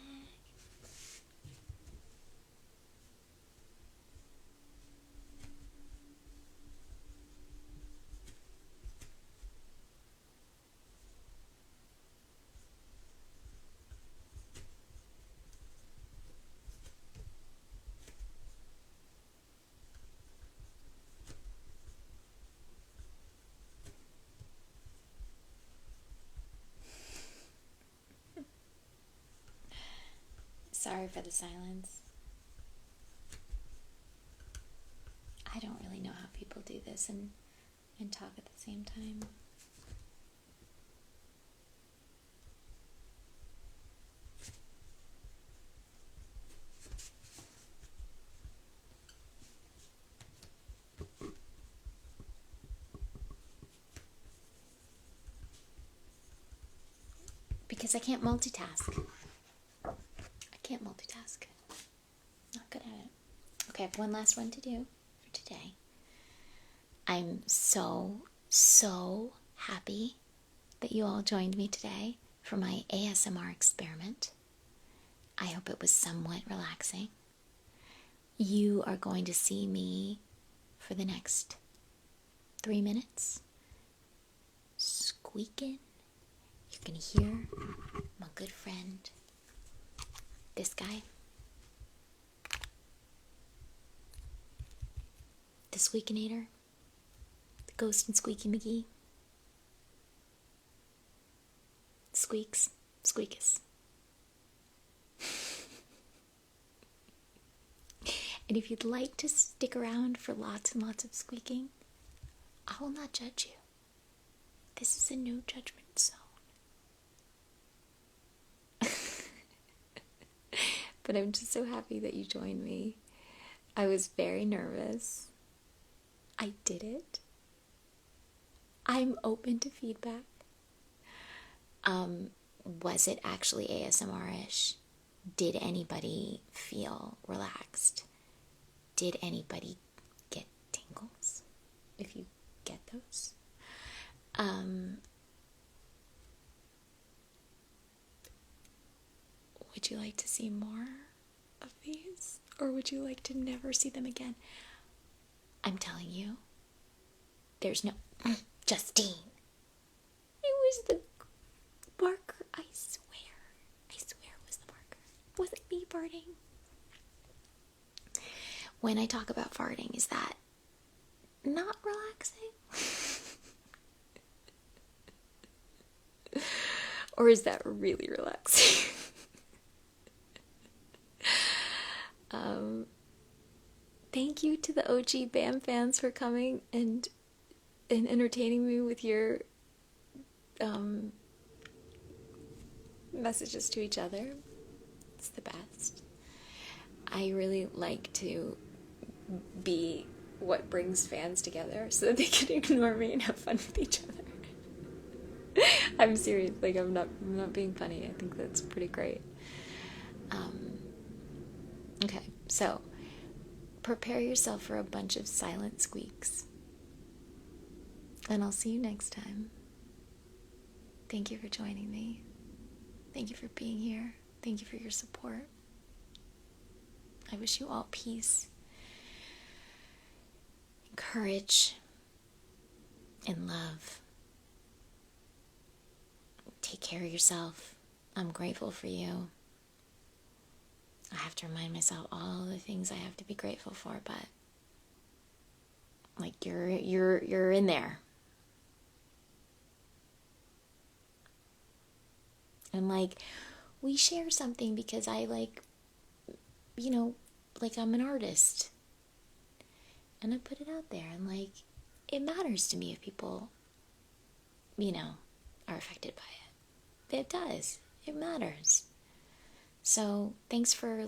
Sorry for the silence. I don't really know how people do this and talk at the same time. Because I can't multitask. Not good at it. Okay, I have one last one to do for today. I'm so, so happy that you all joined me today for my ASMR experiment. I hope it was somewhat relaxing. You are going to see me for the next 3 minutes squeaking. You're going to hear my good friend, this guy, the Squeakinator, the Ghost and Squeaky McGee. Squeaks, Squeakus. And if you'd like to stick around for lots and lots of squeaking, I will not judge you. This is a no judgment zone. But I'm just so happy that you joined me. I was very nervous. I did it. I'm open to feedback. Was it actually ASMR-ish? Did anybody feel relaxed? Did anybody get tingles? If you get those. Would you like to see more of these? Or would you like to never see them again? I'm telling you, there's no... Justine! It was the barker, I swear. I swear it was the barker. Was it me farting? When I talk about farting, is that not relaxing? Or is that really relaxing? Thank you to the OG BAM fans for coming and entertaining me with your messages to each other. It's the best. I really like to be what brings fans together so that they can ignore me and have fun with each other. I'm serious, like I'm not being funny. I think that's pretty great. Okay, so prepare yourself for a bunch of silent squeaks. And I'll see you next time. Thank you for joining me. Thank you for being here. Thank you for your support. I wish you all peace, courage, and love. Take care of yourself. I'm grateful for you. I have to remind myself all the things I have to be grateful for, but like you're in there. And like we share something because I like I'm an artist. And I put it out there and like it matters to me if people are affected by it. It does. It matters. So thanks for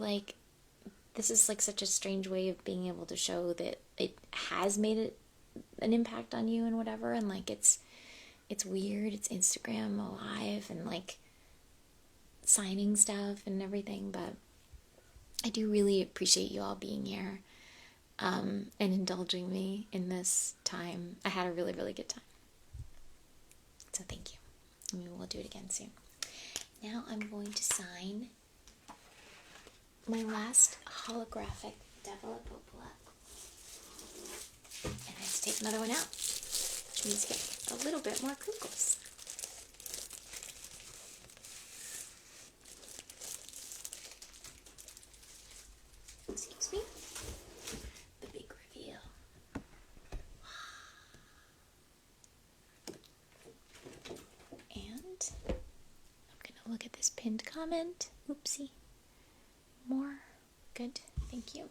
this is like such a strange way of being able to show that it has made an impact on you and whatever, and like it's weird. It's Instagram live and like signing stuff and everything, but I do really appreciate you all being here and indulging me in this time. I had a really, really good time. So thank you. Maybe we'll do it again soon. Now I'm going to sign my last holographic Devil at Popola. And I have to take another one out, which means get a little bit more crinkles. Excuse me. The big reveal. And I'm going to look at this pinned comment. Oopsie. More. Good. Thank you.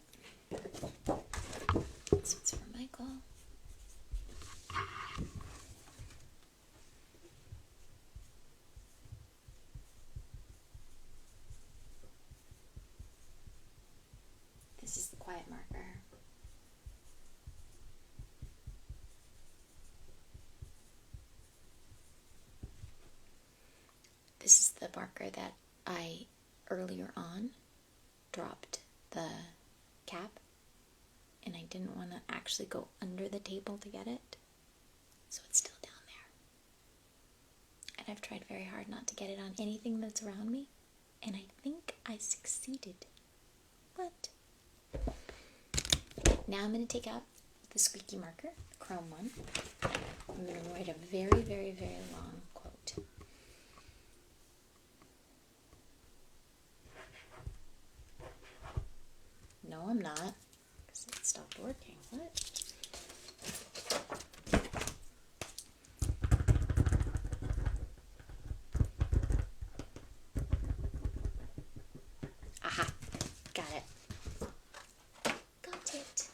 This one's for Michael. This is the quiet marker. This is the marker that I earlier on dropped the cap and I didn't want to actually go under the table to get it. So it's still down there. And I've tried very hard not to get it on anything that's around me, and I think I succeeded. But now I'm going to take out the squeaky marker, the chrome one. I'm going to write a very, very, very long quote. No, I'm not, because it stopped working. What? Aha! Got it. Got it.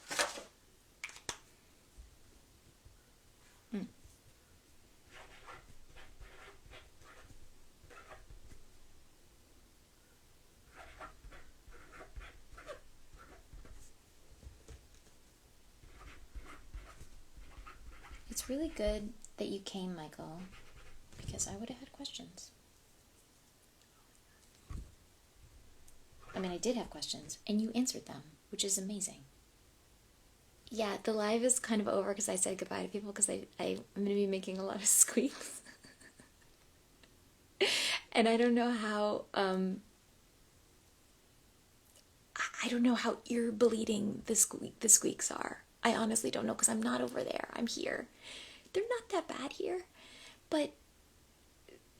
It's really good that you came, Michael, because I would have had questions. I mean, I did have questions, and you answered them, which is amazing. Yeah, the live is kind of over because I said goodbye to people because I'm going to be making a lot of squeaks. And I don't know how, I don't know how ear bleeding the squeaks are. I honestly don't know because I'm not over there. I'm here. They're not that bad here, but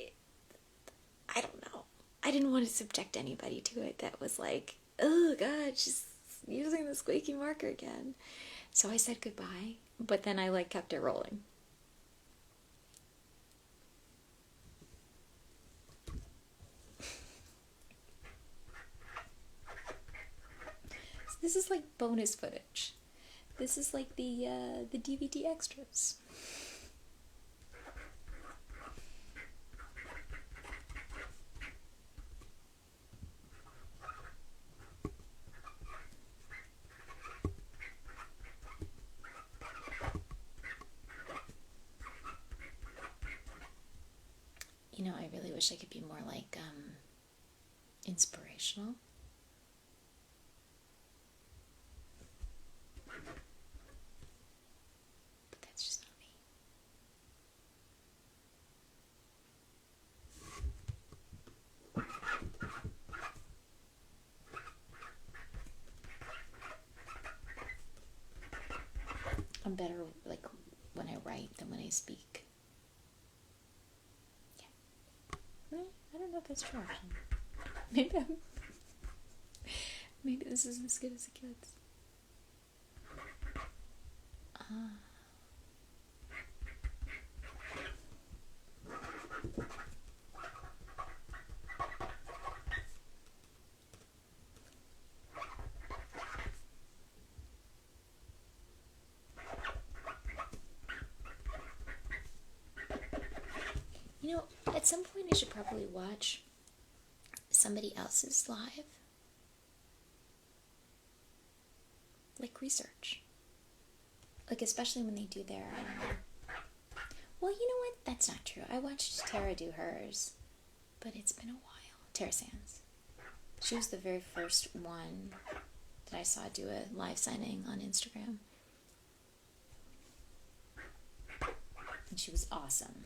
I don't know. I didn't want to subject anybody to it that was like, oh God, she's using the squeaky marker again. So I said goodbye, but then I kept it rolling. So this is like bonus footage. This is like the DVD extras. You know, I really wish I could be more inspirational. But that's just not me. I'm better when I write than when I speak. Yeah. I don't know if that's true. Maybe this is as good as it gets. You know, at some point I should probably watch somebody else's live. Like research. Especially when they do their... Well, you know what? That's not true. I watched Tara do hers, but it's been a while. Tara Sands. She was the very first one that I saw do a live signing on Instagram. And she was awesome.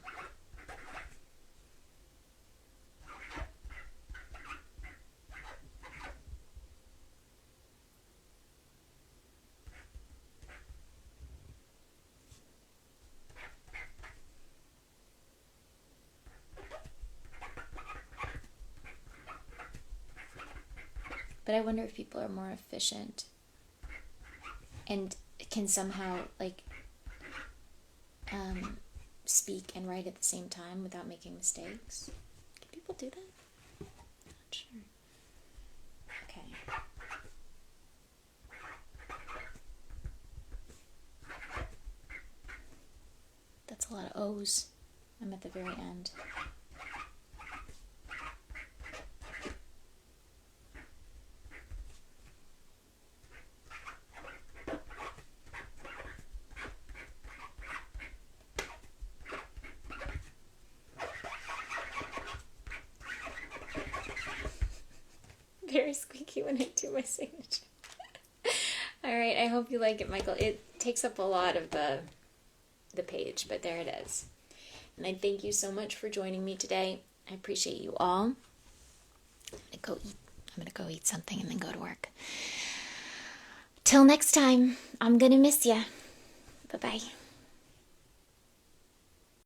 But I wonder if people are more efficient and can somehow speak and write at the same time without making mistakes. Can people do that? I'm not sure. Okay. That's a lot of O's. I'm at the very end. Very squeaky when I do my signature. Alright, I hope hope you like it, Michael. It takes up a lot of the page, but there it is. And I thank you so much for joining me today. I appreciate you all. I'm gonna go eat something and then go to work. Till next time, I'm gonna miss ya. Bye-bye.